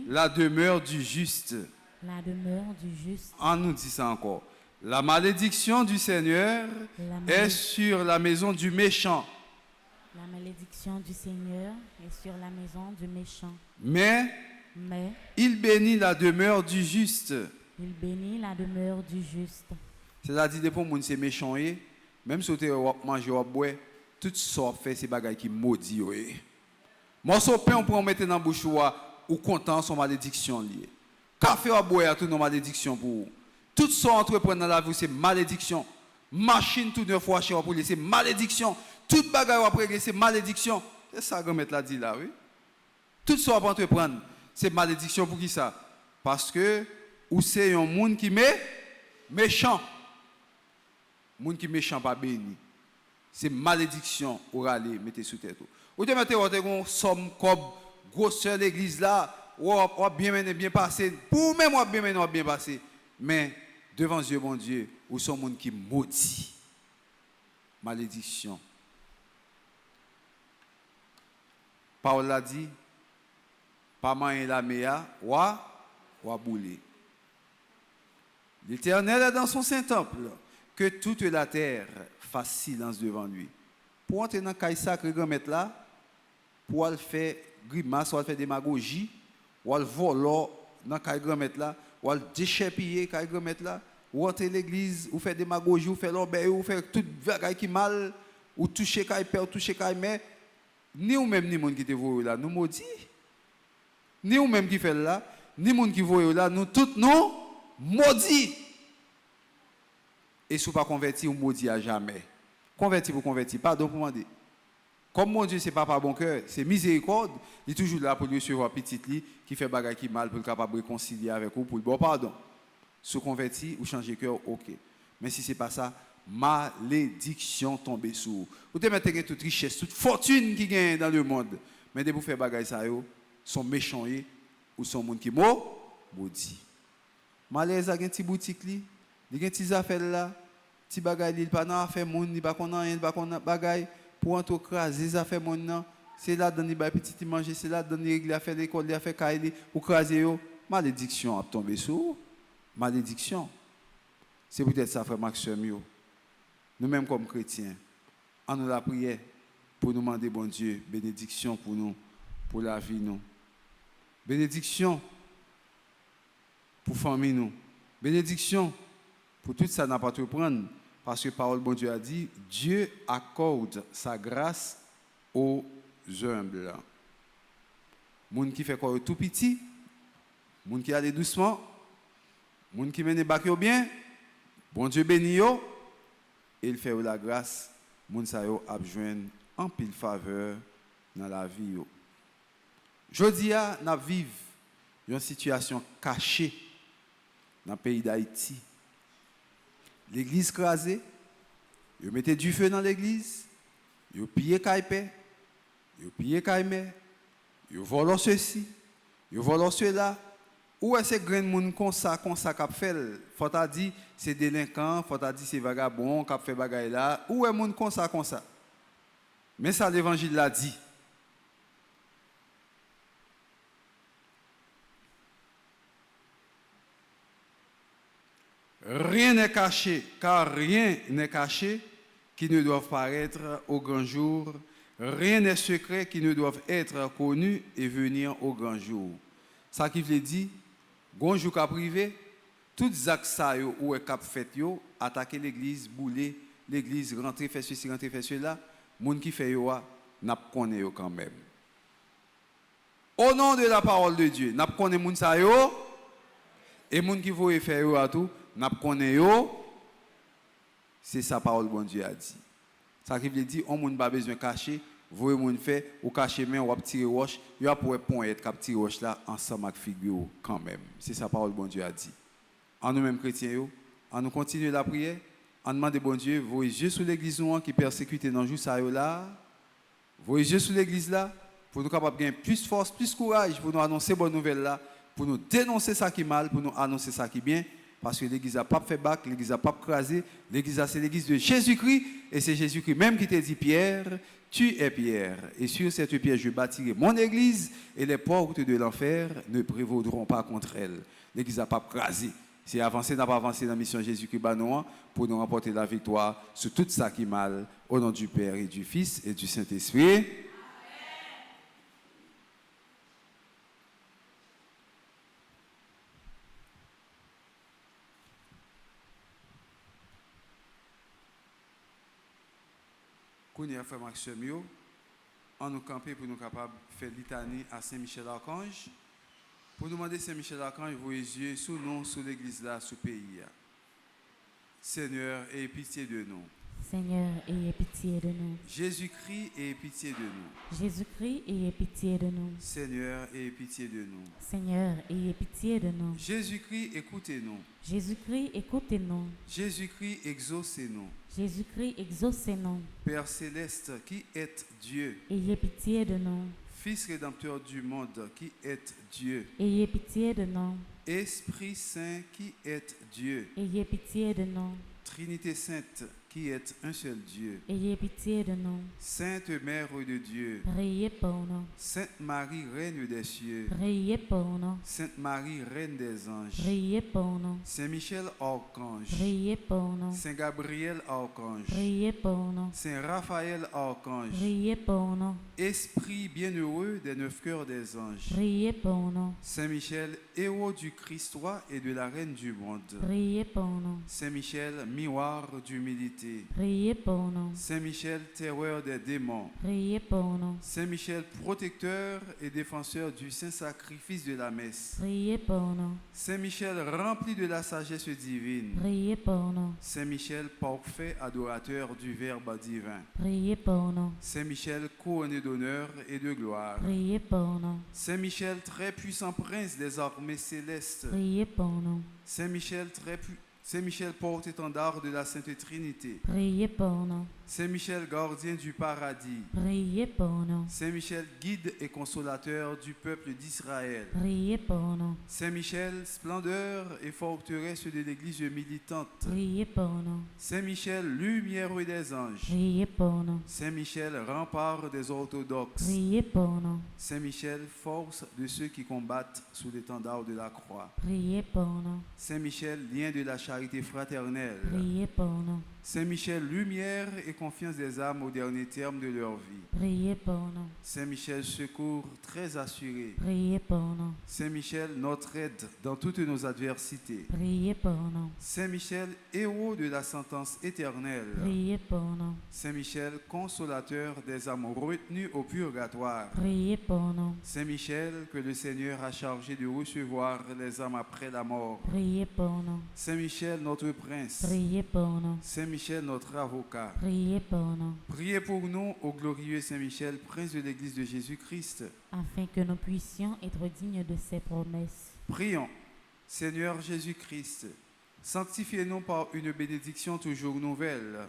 F: la demeure du juste.
G: La demeure du juste.
F: On nous dit ça encore. La malédiction du Seigneur est sur la maison du méchant.
G: La malédiction du Seigneur est sur la maison du méchant.
F: Mais il bénit la demeure du juste.
G: Il bénit la demeure du juste.
F: C'est-à-dire pour moun c'est méchant même si tu manger ou boire, tout ça fait ces bagages qui maudit morceau pain on peut mettre dans bouche ou content son malédiction lié. Café ou boire tout nos malédiction pour tout ça entreprendre dans la vie c'est malédiction. Machine tout 9 fois chez pour c'est malédiction. Tout bagaille après c'est malédiction. C'est ça que mettre l'a dit là oui. Tout ça pour entreprendre c'est malédiction pour qui ça? Parce que ou c'est un monde qui méchant. Monde qui méchant pas béni. C'est malédiction ou aller mettez sous tête. Ou te mettez on somme comme grosseur l'église là, ou bien mené bien passé. Pour même ou bien mené ou bien passé. Mais devant Dieu bon Dieu, ou sont monde qui maudit. Malédiction. Paul l'a dit, pas main la meya, ou boulé. L'Éternel est dans son saint temple, que toute la terre fasse silence devant lui. Pour entrer dans le caille sacré grand-maître là, pour le faire grimace, pour le faire démagogie, ou le voler dans le caille grand-maître là, ou le déchépiller caille grand-maître là, ou entrer l'église, ou faire démagogie, ou faire l'obéi, ou faire tout bagaille qui mal, ou toucher caille père, ou toucher caille mère, ni ou même ni monde qui te voit là, nous maudit. Ni ou même qui fait là, ni monde qui voit là, nous tous nous maudits. et si vous pas converti, vous maudit à jamais. Converti pour convertir, pardon pour demander. Comme mon Dieu, c'est papa bon cœur, c'est miséricorde, il est toujours là pour lui recevoir petit lit qui fait bagaille qui mal pour le capable de réconcilier avec vous pour le bon pardon. Se convertir ou changer cœur, ok. Mais si ce n'est pas ça, malédiction tombe sur vous. Vous devez mettre toute richesse, toute fortune qui gagne dans le monde. Mais dès que vous faites bagaille ça, sont méchants ou sont gens qui maudit. Malaise a une petite boutique, il y a une petite affaire là, petit bagaille, il pas dans affaire monde, il pas connait rien, il pas connait bagaille pour entrecraser les affaires monde là. C'est là dans les petit manger, c'est là dans les règles affaires l'école, les affaires caille ou craser yo. Malédiction a tombé sur vous. Malédiction. C'est peut-être ça, frère Maxime. Nous-mêmes, comme chrétiens, en nous la prière pour nous demander, bon Dieu, bénédiction pour nous, pour la vie, nous. Bénédiction pour la famille, nous. Bénédiction pour tout ça, n'a pas tout prendre. Parce que la parole, bon Dieu, a dit, Dieu accorde sa grâce aux humbles. Moun qui fait quoi tout petit, moun qui allait doucement, moun qui mène bac bien, bon Dieu béni yo, et il fait la grâce, moun sa yo a joindre en pile faveur dans la vie yo. Jodi a n'a vivre une situation cachée dans le pays d'Haïti. L'église crasée, yo mettez du feu dans l'église, yo pillé caïpé, yo pillé caïmé, yo volé ceci, yo volé cela. Où est-ce que les gens comme ça qu'a fait? Faut ta dit c'est délinquant, faut ta dit c'est vagabond qu'a fait bagaille là. Où est les gens comme ça? Mais ça l'évangile l'a dit. Rien n'est caché, car rien n'est caché qui ne doit paraître au grand jour. Rien n'est secret qui ne doit être connu et venir au grand jour. Ça qui veut dire, bonjour cap privé, toutes actes ça yo ou cap fait yo, attaquer l'église, bouler l'église, rentrer faire ceci, rentrer faire cela, moun qui fait yo n'a connaît yo quand même. Au nom de la parole de Dieu, n'a connaît moun ça yo et moun qui veut faire yo à tout, n'a connaît yo. C'est sa parole bon Dieu a dit. Ça qui veut dire on moun pas besoin cacher. Vous moun fait ou cacher main ou tirer roche, il a pour point être cap tirer roche là ensemble avec figure quand même. C'est sa parole bon Dieu a dit. En nous mêmes chrétiens yo, en nous continuer la prière, en demander bon Dieu, voyez Dieu sur l'église nous qui persécuté dans jour ça yo là. Voyez Dieu sur l'église là pour nous capable gagner plus force, plus courage pour nous annoncer bonne nouvelle là, pour nous dénoncer ça qui mal, pour nous annoncer ça qui bien. Parce que l'église n'a pas fait bac, l'église n'a pas crasé, l'église c'est l'église de Jésus-Christ, et c'est Jésus-Christ même qui t'a dit Pierre, tu es Pierre, et sur cette pierre je bâtirai mon église, et les portes de l'enfer ne prévaudront pas contre elle. L'église n'a pas crasé. C'est avancé, n'a pas avancé dans la mission Jésus-Christ pour nous remporter la victoire sur tout ça qui est mal, au nom du Père et du Fils et du Saint-Esprit. Kounia frère Maxime, on nous camper pour nous capables de faire litanie à Saint-Michel-Archange. Pour nous demander Saint-Michel-Archange, vos yeux sous nous, sous l'église là, sous le pays. Seigneur, aie pitié de nous.
G: Seigneur, ayez pitié de nous.
F: Jésus-Christ, aie pitié de nous.
G: Jésus-Christ, ayez pitié de nous.
F: Seigneur, aie pitié de nous.
G: Seigneur, ayez pitié de nous.
F: Jésus-Christ, écoutez-nous.
G: Jésus-Christ, écoutez-nous.
F: Jésus-Christ, exaucez-nous.
G: Jésus-Christ, exaucez-nous.
F: Père céleste, qui êtes Dieu.
G: Ayez pitié de nous.
F: Fils rédempteur du monde, qui êtes Dieu.
G: Ayez pitié de nous.
F: Esprit Saint, qui êtes Dieu.
G: Ayez pitié de nous.
F: Trinité Sainte, qui êtes un seul Dieu.
G: Ayez pitié de nous.
F: Sainte Mère de Dieu.
G: Priez pour nous.
F: Sainte Marie, Reine des cieux.
G: Priez pour nous.
F: Sainte Marie, Reine des anges.
G: Priez pour nous.
F: Saint Michel, Archange.
G: Priez pour nous.
F: Saint Gabriel, Archange.
G: Priez pour nous.
F: Saint Raphaël, Archange.
G: Priez pour nous.
F: Esprit bienheureux des 9 cœurs des anges.
G: Priez pour nous.
F: Saint Michel, héros du Christ roi et de la reine du monde.
G: Priez pour nous.
F: Saint Michel, miroir d'humilité.
G: Priez pour nous.
F: Saint Michel, terreur des démons.
G: Priez pour nous.
F: Saint Michel, protecteur et défenseur du saint sacrifice de la messe.
G: Priez pour nous.
F: Saint Michel, rempli de la sagesse divine.
G: Priez pour nous.
F: Saint Michel, parfait adorateur du Verbe divin.
G: Priez pour nous.
F: Saint Michel, couronné d'honneur et de gloire.
G: Priez pour nous.
F: Saint Michel, très puissant prince des armées célestes.
G: Priez pour nous.
F: Saint Michel, Saint Michel, porte-étendard de la Sainte Trinité.
G: Priez pour nous.
F: Saint Michel, gardien du paradis.
G: Priez pour nous.
F: Saint Michel, guide et consolateur du peuple d'Israël.
G: Priez pour nous.
F: Saint Michel, splendeur et forteresse de l'Église militante.
G: Priez pour nous.
F: Saint Michel, lumière des anges.
G: Priez pour nous.
F: Saint Michel, rempart des orthodoxes.
G: Priez pour nous.
F: Saint Michel, force de ceux qui combattent sous l'étendard de la croix.
G: Priez pour nous.
F: Saint Michel, lien de la charité fraternelle.
G: Priez pour nous.
F: Saint Michel, lumière et confiance des âmes au dernier terme de leur vie.
G: Priez pour nous.
F: Saint Michel, secours très assuré.
G: Priez pour nous.
F: Saint Michel, notre aide dans toutes nos adversités.
G: Priez pour nous.
F: Saint Michel, héros de la sentence éternelle.
G: Priez pour nous.
F: Saint Michel, consolateur des âmes retenues au purgatoire.
G: Priez pour nous.
F: Saint Michel, que le Seigneur a chargé de recevoir les âmes après la mort.
G: Priez pour nous.
F: Saint Michel, notre prince.
G: Priez pour nous.
F: Saint Michel, notre avocat.
G: Priez pour nous.
F: Priez pour nous, ô glorieux Saint Michel, prince de l'Église de Jésus-Christ.
G: Afin que nous puissions être dignes de ses promesses.
F: Prions. Seigneur Jésus-Christ, sanctifiez-nous par une bénédiction toujours nouvelle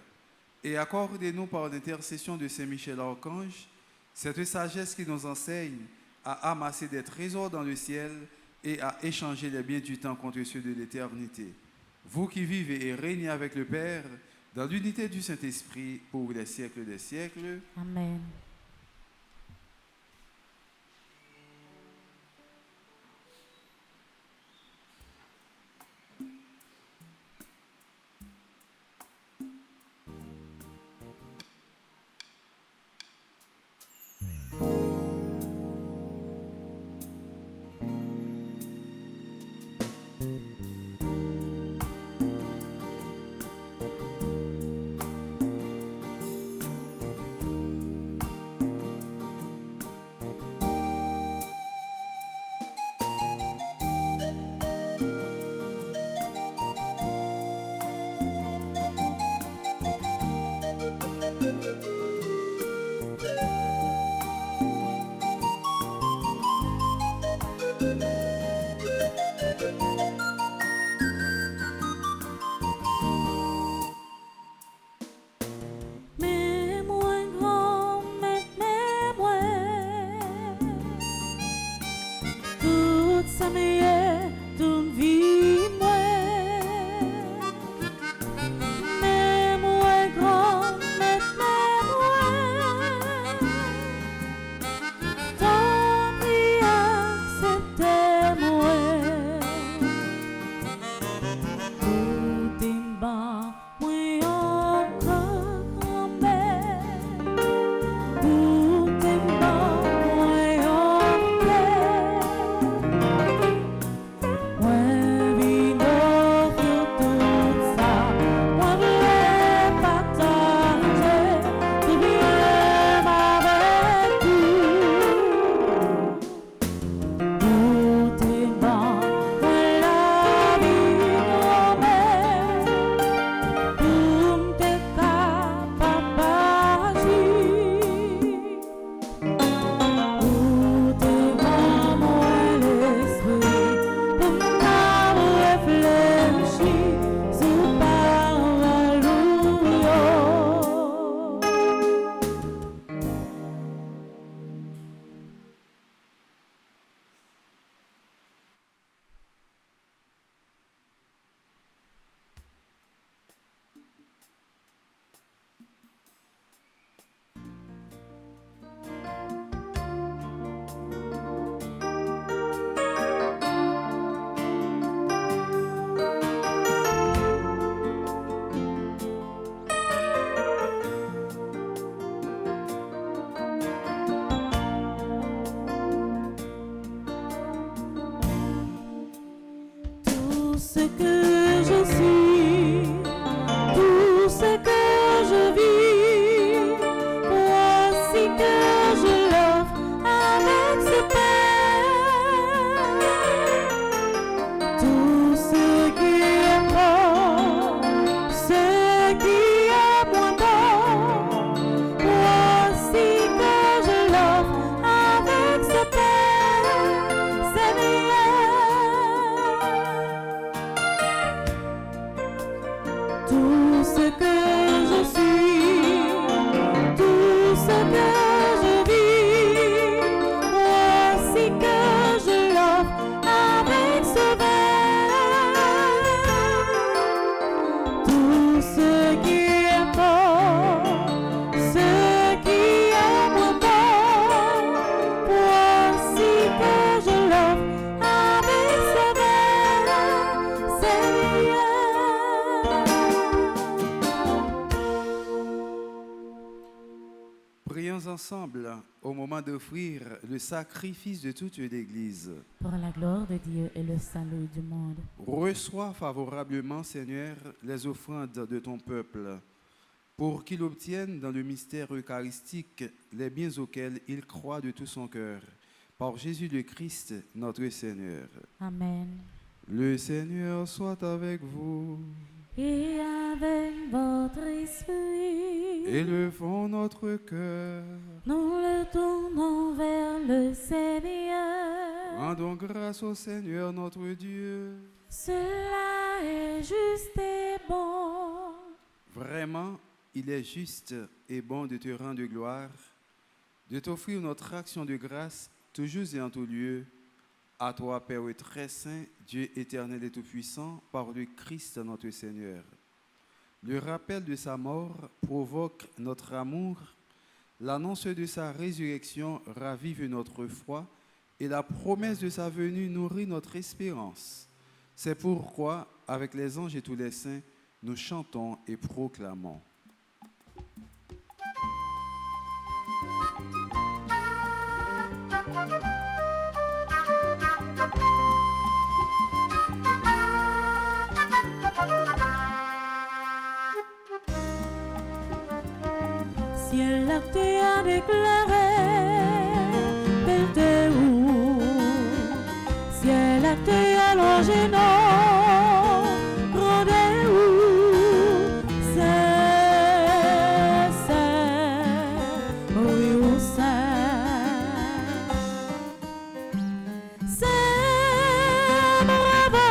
F: et accordez-nous par l'intercession de Saint Michel Archange cette sagesse qui nous enseigne à amasser des trésors dans le ciel et à échanger les biens du temps contre ceux de l'éternité. Vous qui vivez et régnez avec le Père, dans l'unité du Saint-Esprit, pour les siècles des siècles.
G: Amen.
H: ce que je suis, tout ce que je vis, voici que je l'offre avec ce Père. Tout ce qui est bon, ce qui est moins bon, voici que je l'offre avec ce Père, Seigneur. Tout ce que je suis, tout ce que je vis, voici que je l'offre avec ce verre. Tout ce qui est bon, ce qui est moins bon, voici que je l'offre avec ce verre, Seigneur.
F: Prions ensemble au moment d'offrir le sacrifice de toute l'Église.
G: Pour la gloire de Dieu et le salut du monde.
F: Reçois favorablement, Seigneur, les offrandes de ton peuple, pour qu'il obtienne dans le mystère eucharistique les biens auxquels il croit de tout son cœur. Par Jésus le Christ, notre Seigneur.
G: Amen.
F: Le Seigneur soit avec vous.
H: Et avec votre esprit,
F: Élevons notre cœur.
H: nous le tournons vers le Seigneur.
F: Rendons grâce au Seigneur notre Dieu.
H: Cela est juste et bon.
F: Vraiment, il est juste et bon de te rendre gloire, de t'offrir notre action de grâce, toujours et en tout lieu. À toi, Père très saint, Dieu éternel et tout-puissant, par le Christ notre Seigneur. Le rappel de sa mort provoque notre amour, l'annonce de sa résurrection ravive notre foi et la promesse de sa venue nourrit notre espérance. C'est pourquoi, avec les anges et tous les saints, nous chantons et proclamons.
H: Ciel la terre déclaré, belle te où. Ciel la terre longé non, grande où. C'est, oui où c'est bravo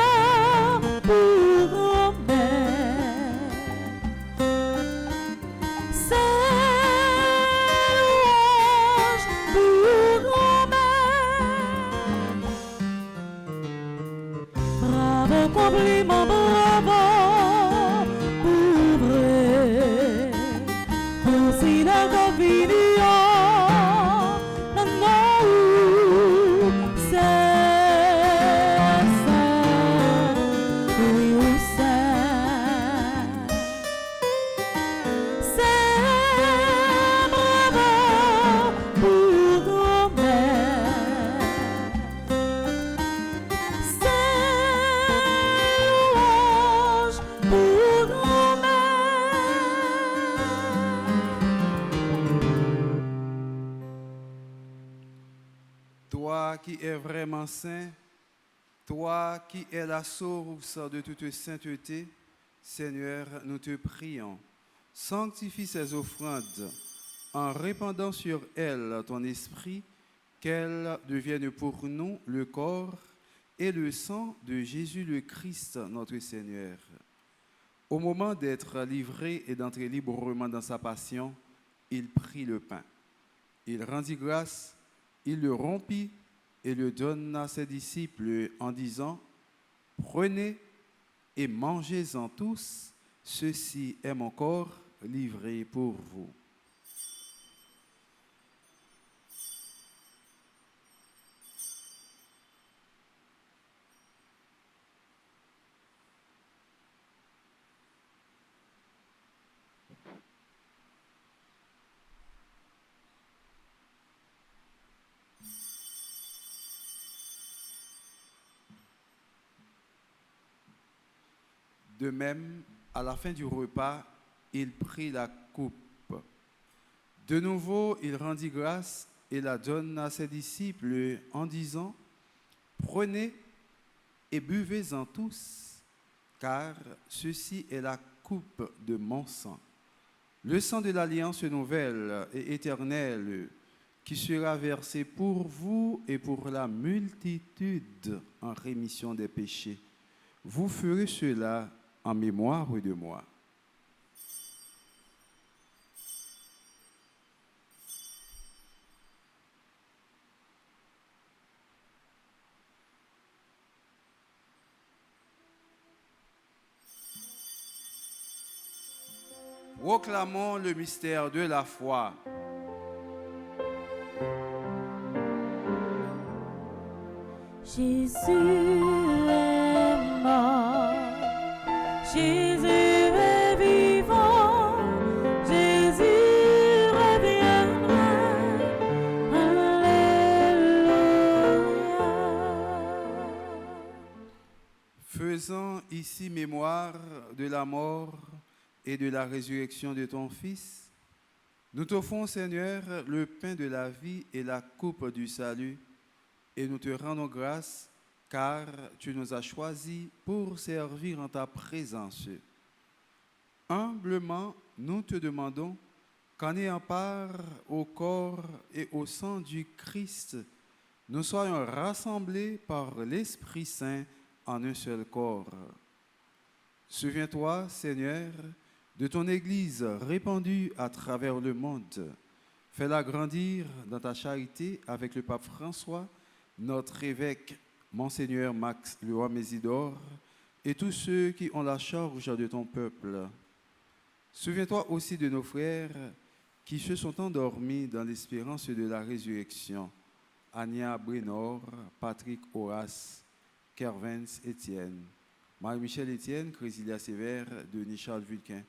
H: pour grand-mère. C'est louange pour grand-mère. Bravo, compliment, bravo pour vrai. Pour synagogue vidéo, non, non, c'est ça, oui, oui, c'est. C'est bravo pour grand-mère. C'est louange pour grand-mère.
F: Toi qui es vraiment saint, toi qui es la source de toute sainteté, Seigneur, nous te prions. Sanctifie ces offrandes en répandant sur elles ton esprit, qu'elles deviennent pour nous le corps et le sang de Jésus le Christ, notre Seigneur. Au moment d'être livré et d'entrer librement dans sa passion, il prit le pain. Il rendit grâce, il le rompit et le donna à ses disciples en disant : « Prenez et mangez-en tous, ceci est mon corps livré pour vous. » De même, à la fin du repas, il prit la coupe. De nouveau, il rendit grâce et la donna à ses disciples en disant, « Prenez et buvez-en tous, car ceci est la coupe de mon sang, le sang de l'alliance nouvelle et éternelle, qui sera versé pour vous et pour la multitude en rémission des péchés. Vous ferez cela en mémoire de moi. » Proclamons le mystère de la foi.
H: Jésus est mort, Jésus est vivant, Jésus reviendra. Alléluia.
F: Faisant ici mémoire de la mort et de la résurrection de ton Fils, nous t'offrons, Seigneur, le pain de la vie et la coupe du salut, et nous te rendons grâce, car tu nous as choisis pour servir en ta présence. Humblement, nous te demandons qu'en ayant part au corps et au sang du Christ, nous soyons rassemblés par l'Esprit Saint en un seul corps. Souviens-toi, Seigneur, de ton Église répandue à travers le monde. Fais-la grandir dans ta charité avec le pape François, notre évêque, Monseigneur Max Leroy Mésidor, et tous ceux qui ont la charge de ton peuple. Souviens-toi aussi de nos frères qui se sont endormis dans l'espérance de la résurrection. Ania Brénor, Patrick Horace, Kervens Étienne, Marie-Michel Étienne, Crésilia Sévère, Denis Charles Vulquin,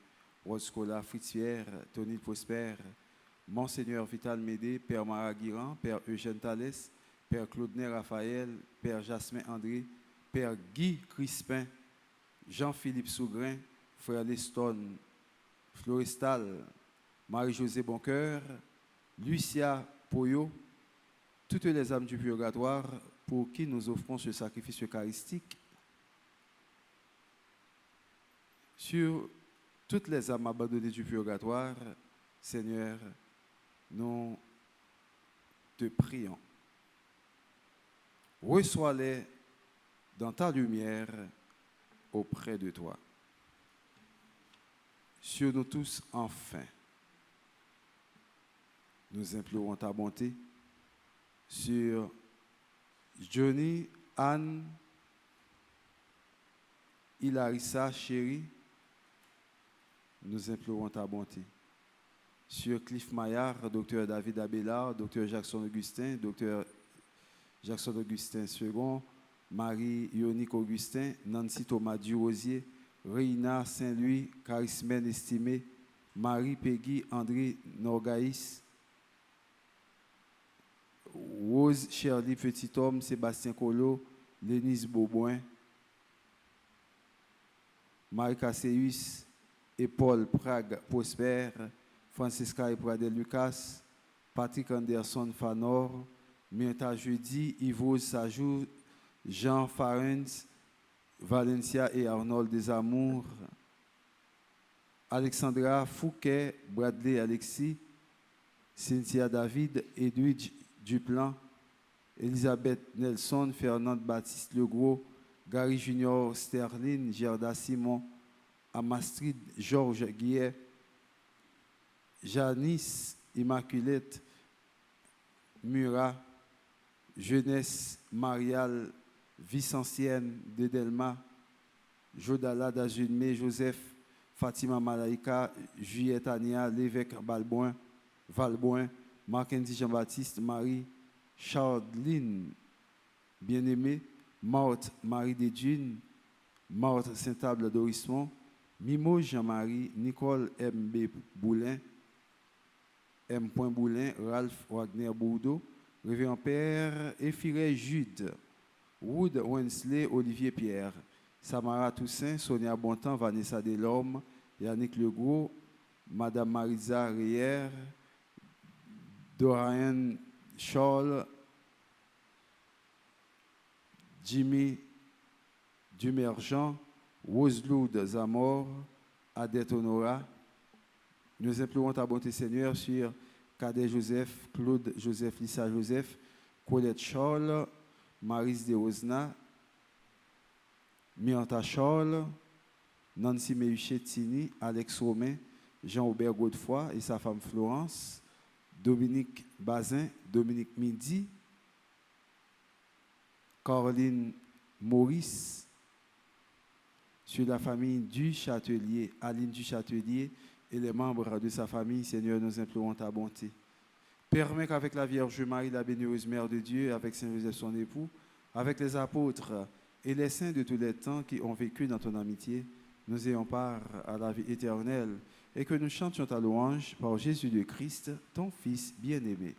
F: Roscola Fritzière, Tony Prosper, Monseigneur Vital Médé, Père Maraguiran, Père Eugène Thalès, Père Claudenet Raphaël, Père Jasmin André, Père Guy Crispin, Jean-Philippe Sougrin, Frère Leston, Florestal, Marie-Josée Boncoeur, Lucia Poyo, toutes les âmes du purgatoire pour qui nous offrons ce sacrifice eucharistique, sur toutes les âmes abandonnées du purgatoire, Seigneur, nous te prions. Reçois-les dans ta lumière auprès de toi. Sur nous tous, enfin, nous implorons ta bonté sur Johnny, Anne, Hilarissa, chérie, nous implorons ta bonté. Sur Cliff Maillard, docteur David Abélard, docteur Jackson Augustin, docteur Jackson Augustin II, Marie Yonique Augustin, Nancy Thomas Durosier, Reina Saint-Louis, Charismène Estimé, Marie Peggy André Norgaïs, Rose Shirley Petit-Homme, Sébastien Colo, Lénise Beauboin, Marie Casséus et Paul Prague Prosper, Francisca et Pradel Lucas, Patrick Anderson Fanor, Myrta Jeudi, Yves Sajou, Jean Farens, Valencia et Arnold Desamours, Alexandra Fouquet, Bradley Alexis, Cynthia David, Edwidge Duplan, Elisabeth Nelson, Fernande Baptiste Legros, Gary Junior Sterling, Gerda Simon, Amastrid Georges Guillet, Janice Immaculette Murat, Jeunesse Marial Vicencienne de Delma, Jodala Dazulmé, Joseph Fatima Malaika, Juliette Ania, l'évêque Valboin, Marc-Andy Jean-Baptiste, Marie, Charline, bien-aimée, Marthe Marie des Dunes, Marthe Saint-Able d'Orismont, Mimo Jean-Marie, Nicole M.B. Boulin, M. Boulin, Ralph Wagner Bourdeau, Révérend Père Ephiré Jude, Wood Wensley, Olivier Pierre, Samara Toussaint, Sonia Bontemps, Vanessa Delorme, Yannick Legros, Madame Marisa Rière, Dorian Scholl, Jimmy Dumergent, Roseloud Zamor, Adette Honora. Nous implorons ta bonté, Seigneur, sur Cadet Joseph, Claude Joseph, Lisa Joseph, Colette Scholl, Marise de Osna, Mianta Scholl, Nancy Méhuchet-Tini, Alex Romain, Jean-Aubert Godefroy et sa femme Florence, Dominique Bazin, Dominique Midi, Caroline Maurice, sur la famille du Châtelier, Aline du Châtelier et les membres de sa famille. Seigneur, nous implorons ta bonté. Permets qu'avec la Vierge Marie, la bienheureuse Mère de Dieu, avec Saint Joseph son époux, avec les apôtres et les saints de tous les temps qui ont vécu dans ton amitié, nous ayons part à la vie éternelle et que nous chantions ta louange par Jésus le Christ, ton Fils bien-aimé.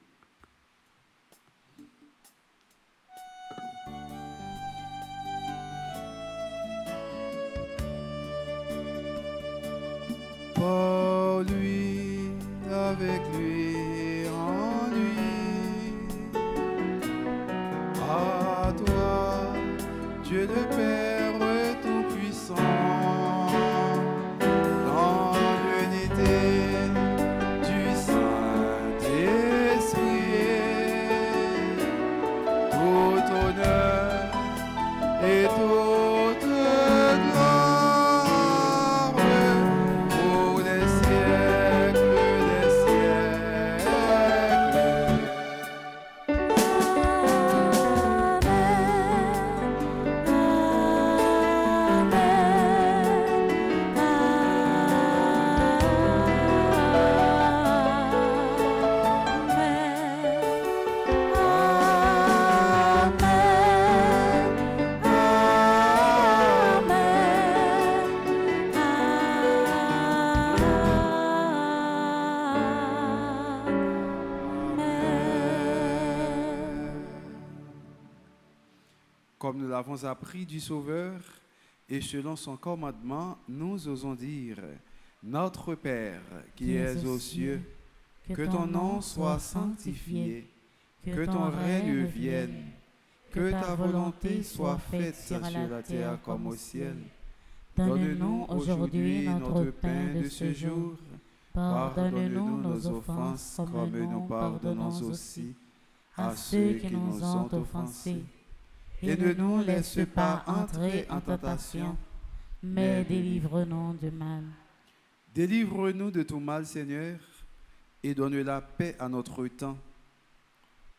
F: Par lui, avec lui, en lui, à toi, Dieu le Père Tout-Puissant, dans l'unité du Saint-Esprit, tout honneur et toute gloire pour les siècles des siècles. Comme nous l'avons appris du Sauveur, et selon son commandement, nous osons dire, Notre Père qui es aux cieux, que ton nom soit sanctifié, que ton règne vienne, que ta volonté soit faite sur la terre comme au ciel. Donne-nous aujourd'hui notre pain de ce jour. Pardonne-nous nos offenses comme nous pardonnons aussi à ceux qui nous ont offensés. Et ne nous laisse pas entrer en tentation, mais délivre-nous du mal. Délivre-nous de tout mal, Seigneur, et donne la paix à notre temps.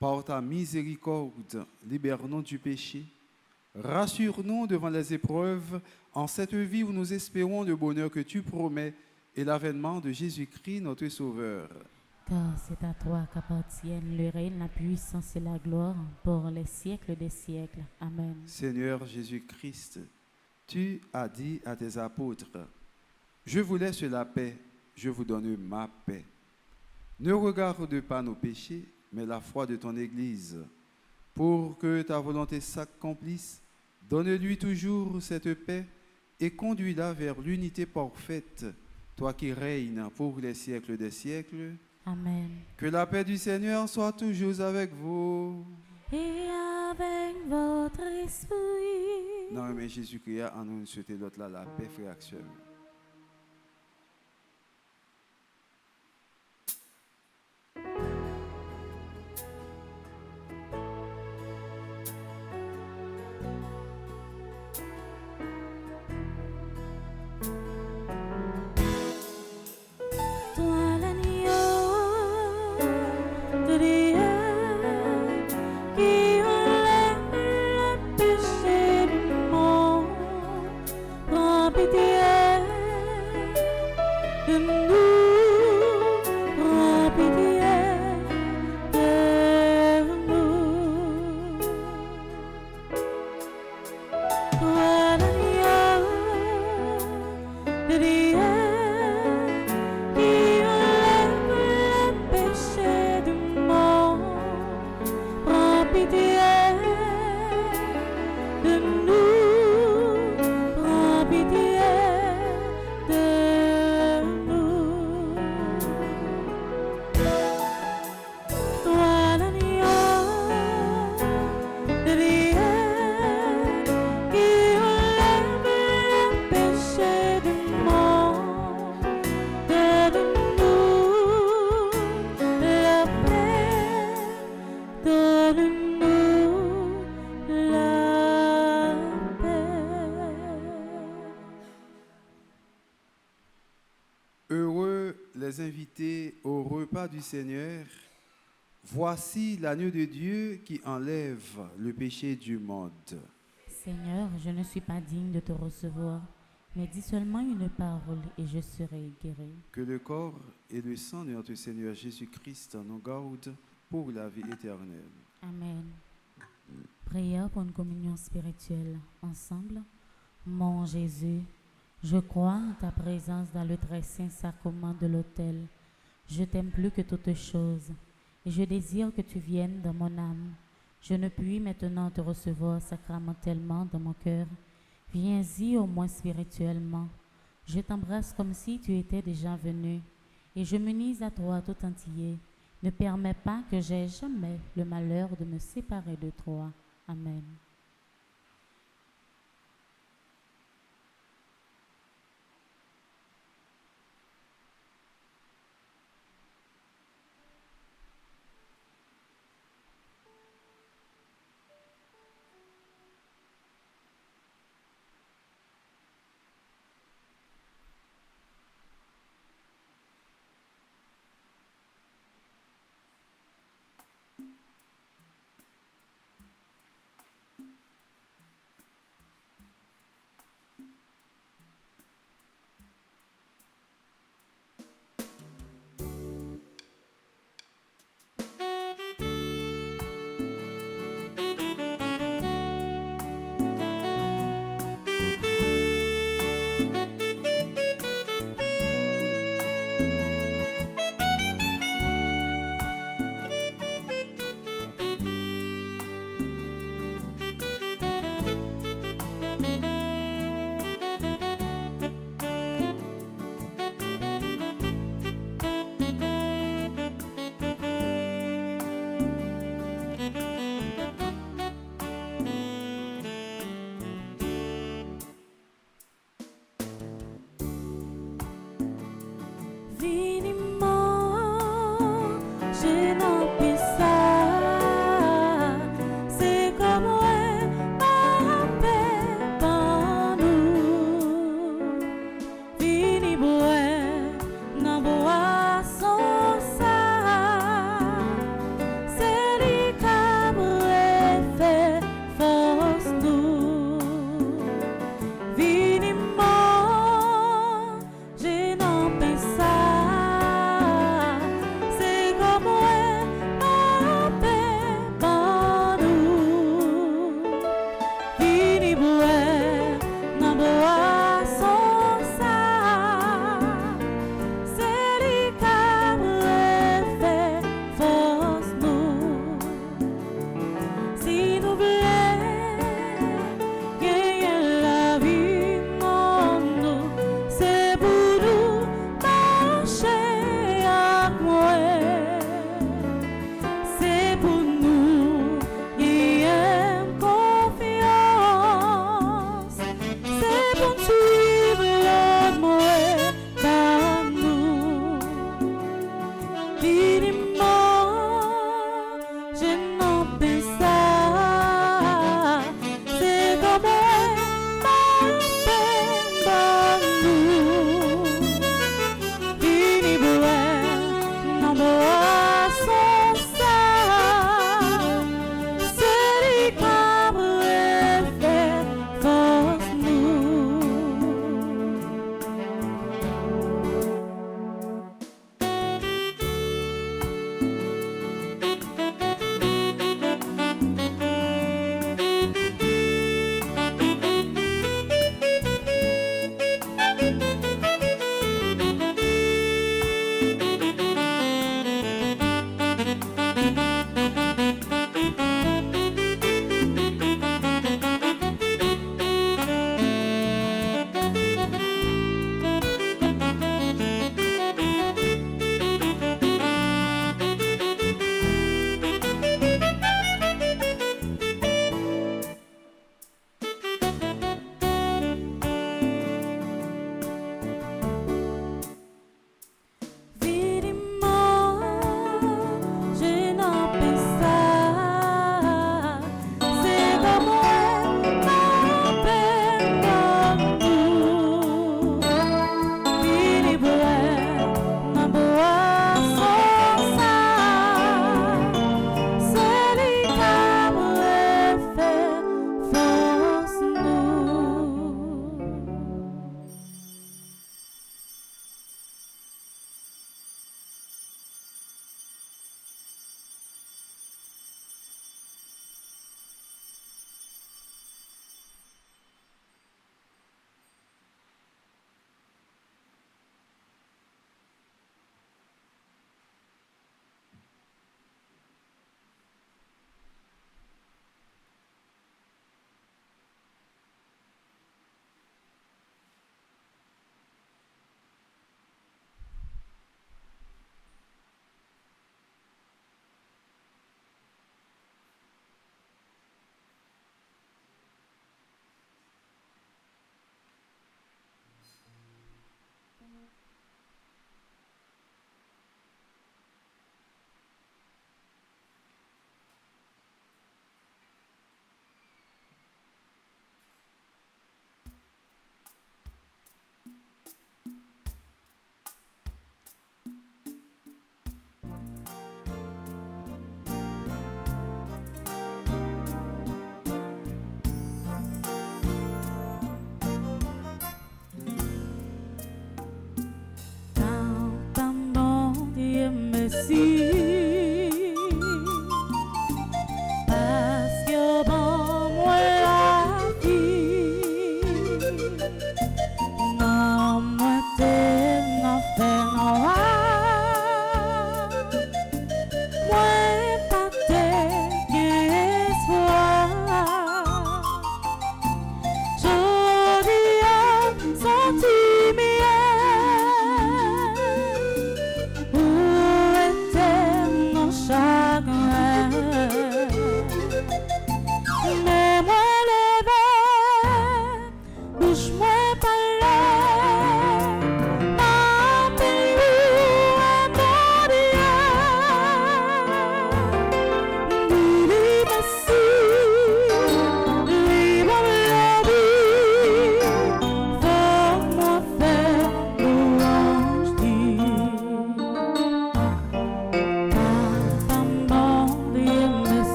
F: Par ta miséricorde, libère-nous du péché. Rassure-nous devant les épreuves en cette vie où nous espérons le bonheur que tu promets et l'avènement de Jésus-Christ, notre Sauveur.
G: Car c'est à toi qu'appartiennent le règne, la puissance et la gloire pour les siècles des siècles. Amen.
F: Seigneur Jésus-Christ, tu as dit à tes apôtres, « Je vous laisse la paix, je vous donne ma paix. Ne regarde pas nos péchés, mais la foi de ton Église. Pour que ta volonté s'accomplisse, donne-lui toujours cette paix et conduis-la vers l'unité parfaite, toi qui règnes pour les siècles des siècles. »
G: Amen.
F: Que la paix du Seigneur soit toujours avec vous.
H: Et avec votre esprit.
F: Non, mais Jésus-Christ a nous souhaité l'autre là, la paix, frère Axel.
H: Toi l'agneau de Dieu qui enlève le péché du monde, prends pitié
F: invités au repas du Seigneur. Voici l'agneau de Dieu qui enlève le péché du monde.
G: Seigneur, je ne suis pas digne de te recevoir, mais dis seulement une parole et je serai guéri.
F: Que le corps et le sang de notre Seigneur Jésus-Christ nous gardent pour la vie éternelle.
G: Amen. Prière pour une communion spirituelle ensemble. Mon Jésus, je crois en ta présence dans le très saint sacrement de l'autel. Je t'aime plus que toutes choses et je désire que tu viennes dans mon âme. Je ne puis maintenant te recevoir sacramentellement dans mon cœur. Viens-y au moins spirituellement. Je t'embrasse comme si tu étais déjà venu et je m'unis à toi tout entier. Ne permets pas que j'aie jamais le malheur de me séparer de toi. Amen.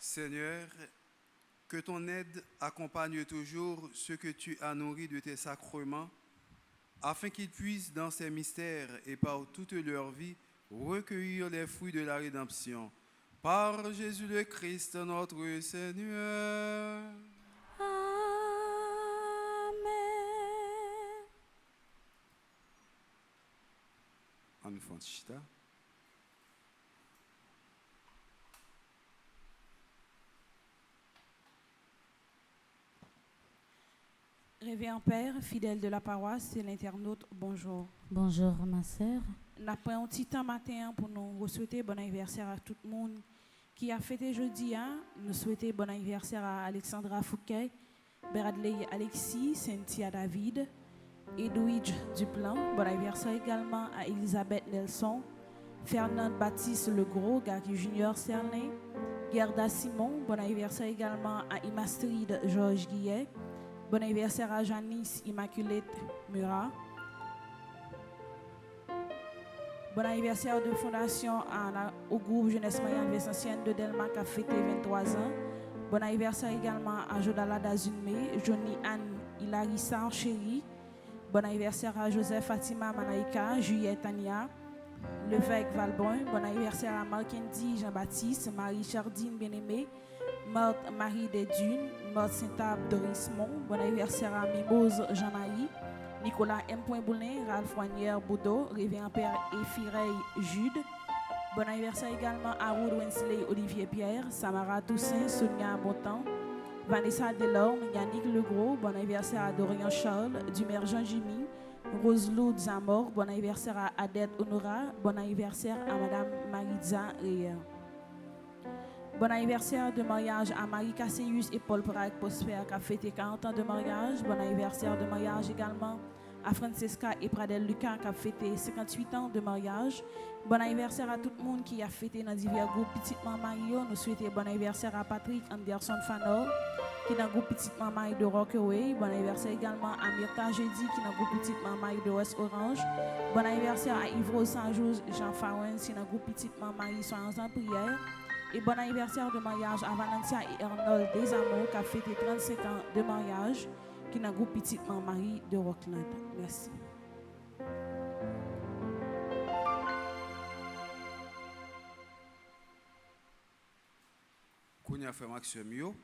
F: Seigneur, que ton aide accompagne toujours ceux que tu as nourris de tes sacrements, afin qu'ils puissent, dans ces mystères et par toute leur vie, recueillir les fruits de la rédemption. Par Jésus le Christ, notre Seigneur.
H: Amen.
F: Enfant chita.
J: Révérend Père, fidèle de la paroisse et l'internaute, bonjour.
G: Bonjour ma sœur.
J: Nous avons pris un petit temps matin pour nous souhaiter bon anniversaire à tout le monde qui a fêté jeudi. Nous souhaitons bon anniversaire à Alexandra Fouquet, Bradley Alexis, Cynthia David, Edwidge Duplan. Bon anniversaire également à Elisabeth Nelson, Fernand Baptiste Legros, Gary Junior Cerné, Gerda Simon. Bon anniversaire également à Imastrid Georges Guillet. Bon anniversaire à Janice Immaculate Murat. Bon anniversaire de fondation au groupe Jeunesse Moyenne Vincentienne de Delma qui a fêté 23 ans. Bon anniversaire également à Jodala Dazunme, Johnny Anne Hilarissa Chéri. Bon anniversaire à Joseph Fatima Manaïka, Juliette Tania, Levesque Valbrun. Bon anniversaire à Markendi Jean-Baptiste, Marie Chardine Bien-Aimée, Marthe Marie des Dunes, Marthe Saint-Abe Dorismont. Bon anniversaire à Mimose Jean-Marie, Nicolas M. Boulin, Ralph Wanière Boudot, Révérend Père Ephireille Jude. Bon anniversaire également à Ruth Wensley Olivier Pierre, Samara Toussaint, Sonia Bontemps, Vanessa Delorme, Yannick Legros. Bon anniversaire à Dorian Charles, Dumer Jean Jimmy, Roselou Zamor. Bon anniversaire à Adette Honora. Bon anniversaire à Madame Maritza Reyer. Bon anniversaire de mariage à Marie Casséus et Paul Prague Prosper qui a fêté 40 ans de mariage. Bon anniversaire de mariage également à Francesca et Pradel Lucas qui a fêté 58 ans de mariage. Bon anniversaire à tout le monde qui a fêté dans divers groupes Petite Maman Mario. Nous souhaitons bon anniversaire à Patrick Anderson Fanor qui est dans le groupe Petite Maman Mario de Rockaway. Bon anniversaire également à Mirka Jeudi qui est dans le groupe Petite Maman Mario de West Orange. Bon anniversaire à Yves Saint-Jose Jean Farens qui est dans le groupe Petite Maman Mario Soyons en prière. Et bon anniversaire de mariage à Valentia et Arnold Desamours qui a fêté 35 ans de mariage qui est dans le groupe Petite Maman Marie de Rockland. Merci.
F: Kounya frère Maxime yo,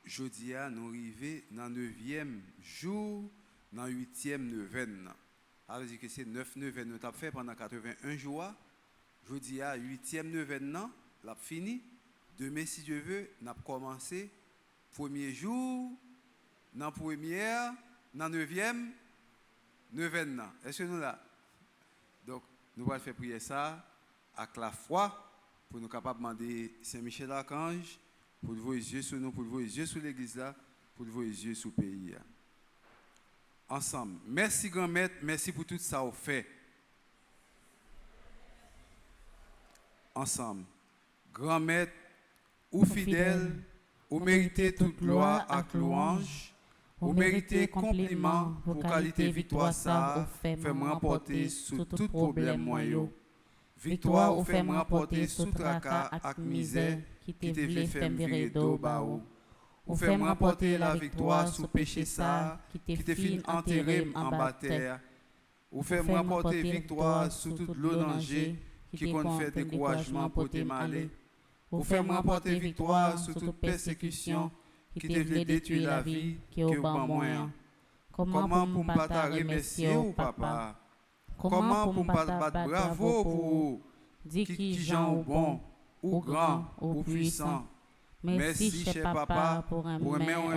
F: jeudi à nous arrivons dans le 9e jour, dans le 8e neuvaine. Ça veut dire que c'est 9 neuvaines nous avons fait pendant 81 jours. Jeudi à 8e neuvaine, l'a fini. Demain, si Dieu veut, nous avons commencé premier jour, dans le 9e neuvaine. Est-ce que nous là? Donc, nous allons faire prier ça avec la foi pour nous capables de demander Saint-Michel Archange pour voir les yeux sur nous, pour voir les yeux sur l'église là, pour voir les yeux sur le pays. Ensemble. Merci grand maître, merci pour tout ça au fait. Ensemble. Grand maître, ou fidèle, ou méritez toute gloire et louange, ou méritez compliment pour qualité victoire ça, fait-moi remporter sous tout problème moyen. Victoire ou fait-moi remporter sous tracas et misère, qui te vle fait virer d'eau baou. Ou fait-moi remporter la victoire sous péché ça, qui te fin enterrer en bas terre. Ou fait-moi remporter victoire sous toute l'eau danger, qui compte fait découragement pour te malais. Ou fait-moi remporter victoire sous toute persécution, qui te vle détruire la vie, qui est au bas moyen. Comment pour me pas remercier ou papa? Comment pour me pas battre bravo pour vous? Dit qui gens ou bon, ou grand, ou puissant. Merci, cher papa, pour un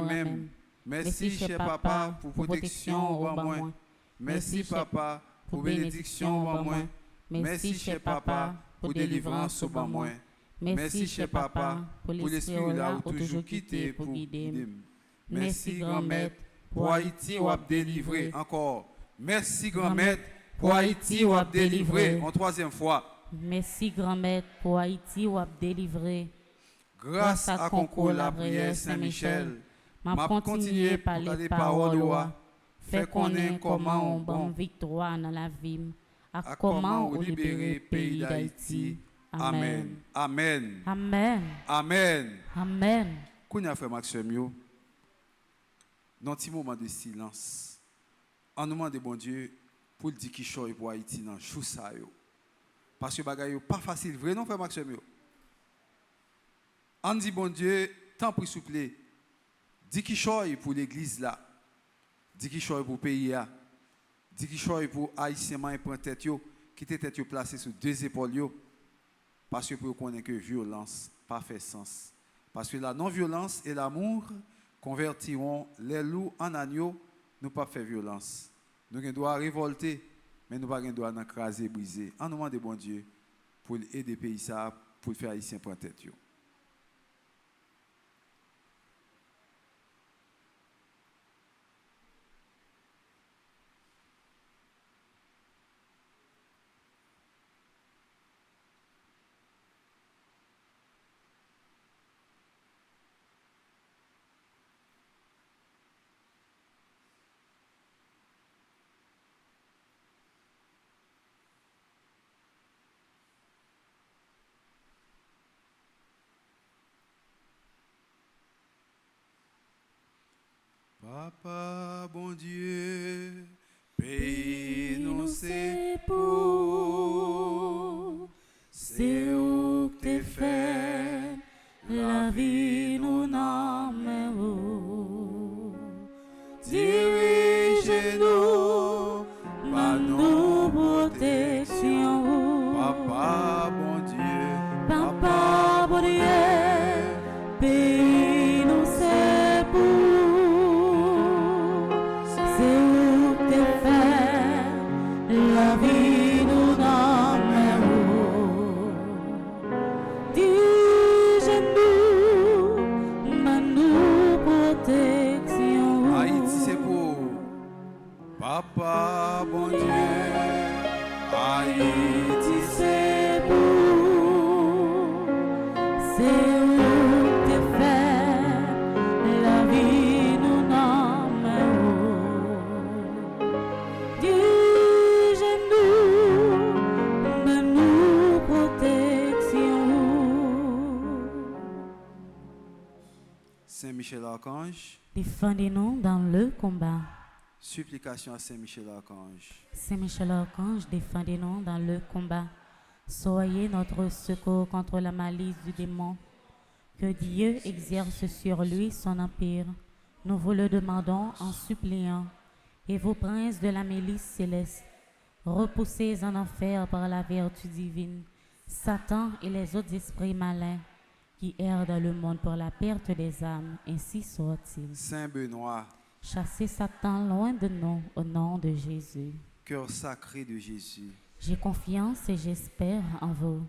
F: même. Merci, cher papa, pour protection au moins. Merci, papa, pour bénédiction au moins. Merci, cher papa, pour délivrance au moins. Merci, cher papa, pour l'esprit là où toujours quitter pour guider. Merci, grand maître, pour Haïti ou à délivrer. Encore. Merci, grand maître, pour Haïti ou à délivrer. En troisième fois.
G: Merci, grand maître, pour Haïti ou à délivrer.
F: Grâce à concours la prière Saint-Michel, m'a continué par les paroles, fait connaître comment on bonne victoire dans la vie, à comment on libérer le pays d'Haïti, Amen. Amen.
G: Amen.
F: Amen.
G: Amen.
F: Qu'on a fait Maxime yo. Dans un petit moment de silence. En nous demandant bon Dieu pour le dire qui choy pour Haïti dans chou ça yo. Parce que bagay yo pas facile vrai non frère Maxime yo. On dit bon Dieu, tant pour s'il vous plaît. Dis qui choy pour l'église là. Dis qui choy pour pays là. Dis qui choy pour haïtien man prend tête yo, qui tête yo placé sur deux épaules yo. Parce que pour connaître que violence pas fait sens. Parce que la non-violence et l'amour convertiront les loups en agneaux, nous pas faire violence. Nous devons révolter, mais nous ne devons pas écraser, briser. En nous demandant bon Dieu pour aider les pays ça, pour faire haïtien prendre tête yo. Papa, bon Dieu, pays nous c'est pour, c'est où que t'es fait, la vie nous n'aime. Dirige-nous, par nous protection. Papa, bon Dieu,
H: Papa, bon Dieu, pays nous c'est pour. La vie nous donne dis-nous, nous protection.
F: Haïti c'est pour Papa, bon Dieu. Haïti
H: c'est pour, c'est où t'es fait, la vie nous donne
F: Saint-Michel-Archange,
G: Défendez-nous dans le combat.
F: supplication à Saint-Michel-Archange.
G: Saint-Michel-Archange, défendez-nous dans le combat. Soyez notre secours contre la malice du démon. Que Dieu exerce sur lui son empire. Nous vous le demandons en suppliant. Et vous, princes de la milice céleste, repoussez en enfer par la vertu divine Satan et les autres esprits malins qui errent dans le monde pour la perte des âmes, ainsi soit-il.
F: Saint Benoît,
G: chassez Satan loin de nous au nom de Jésus.
F: Cœur sacré de Jésus,
G: j'ai confiance et j'espère en vous.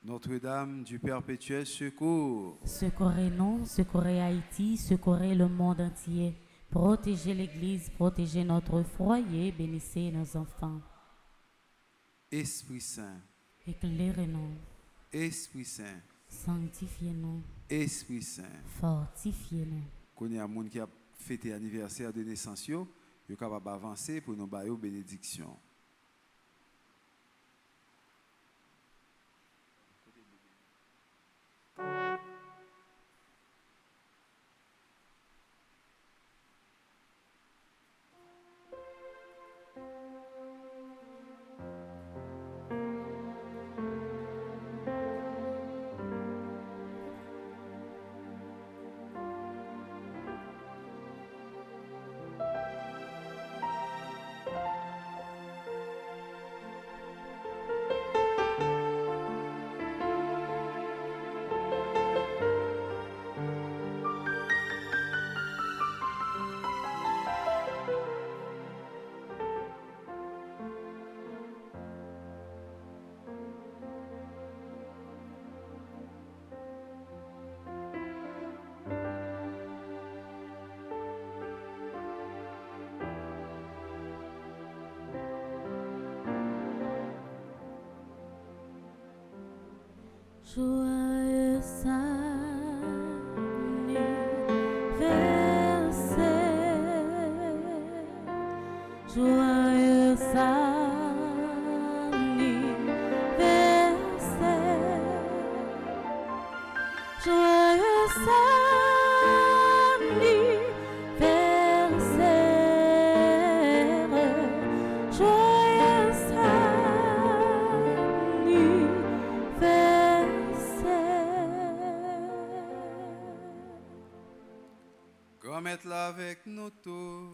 F: Notre-Dame du perpétuel secours,
G: secourez-nous, secourez Haïti, secourez le monde entier. Protégez l'Église, protégez notre foyer, bénissez nos enfants.
F: Esprit Saint,
G: éclairez-nous.
F: Esprit Saint,
G: sanctifiez-nous.
F: Esprit Saint,
G: fortifiez-nous.
F: Qu'on y a monde qui a fêté l'anniversaire de naissance, yo capable d'avancer pour nous bailler bénédiction.
H: Joyeux anniversaire, joyeux anniversaire. Joyeux anniversaire, joyeux anniversaire.
F: Grand-mère là avec nous tous.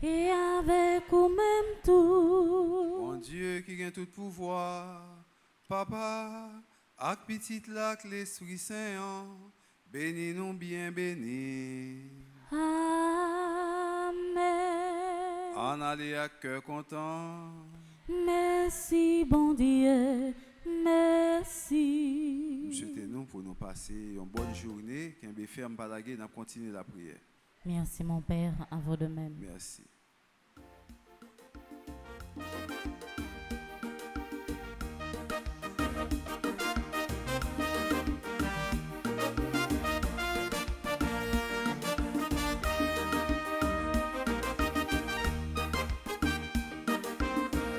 H: Et avec vous-même tout.
F: Mon Dieu qui gagne tout pouvoir, Papa, ak petit lac l'Esprit Saint, bénis nous bien bénis.
H: Amen.
F: En aller à cœur content.
H: Merci, bon Dieu, merci.
F: Souhaitez-nous pour nous passer une bonne journée, qu'un bé ferme par la guerre, nous continuer la prière.
G: Merci mon Père, à vous de même.
F: Merci.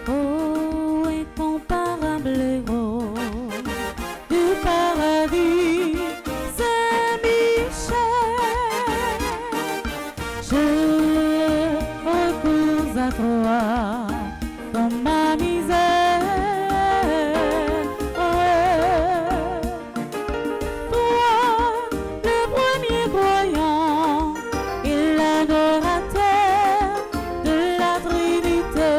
H: Oh, incomparable héros du paradis, Saint-Michel, je recours à toi dans ma misère. Ouais. Toi, le premier croyant et l'adorateur de la Trinité.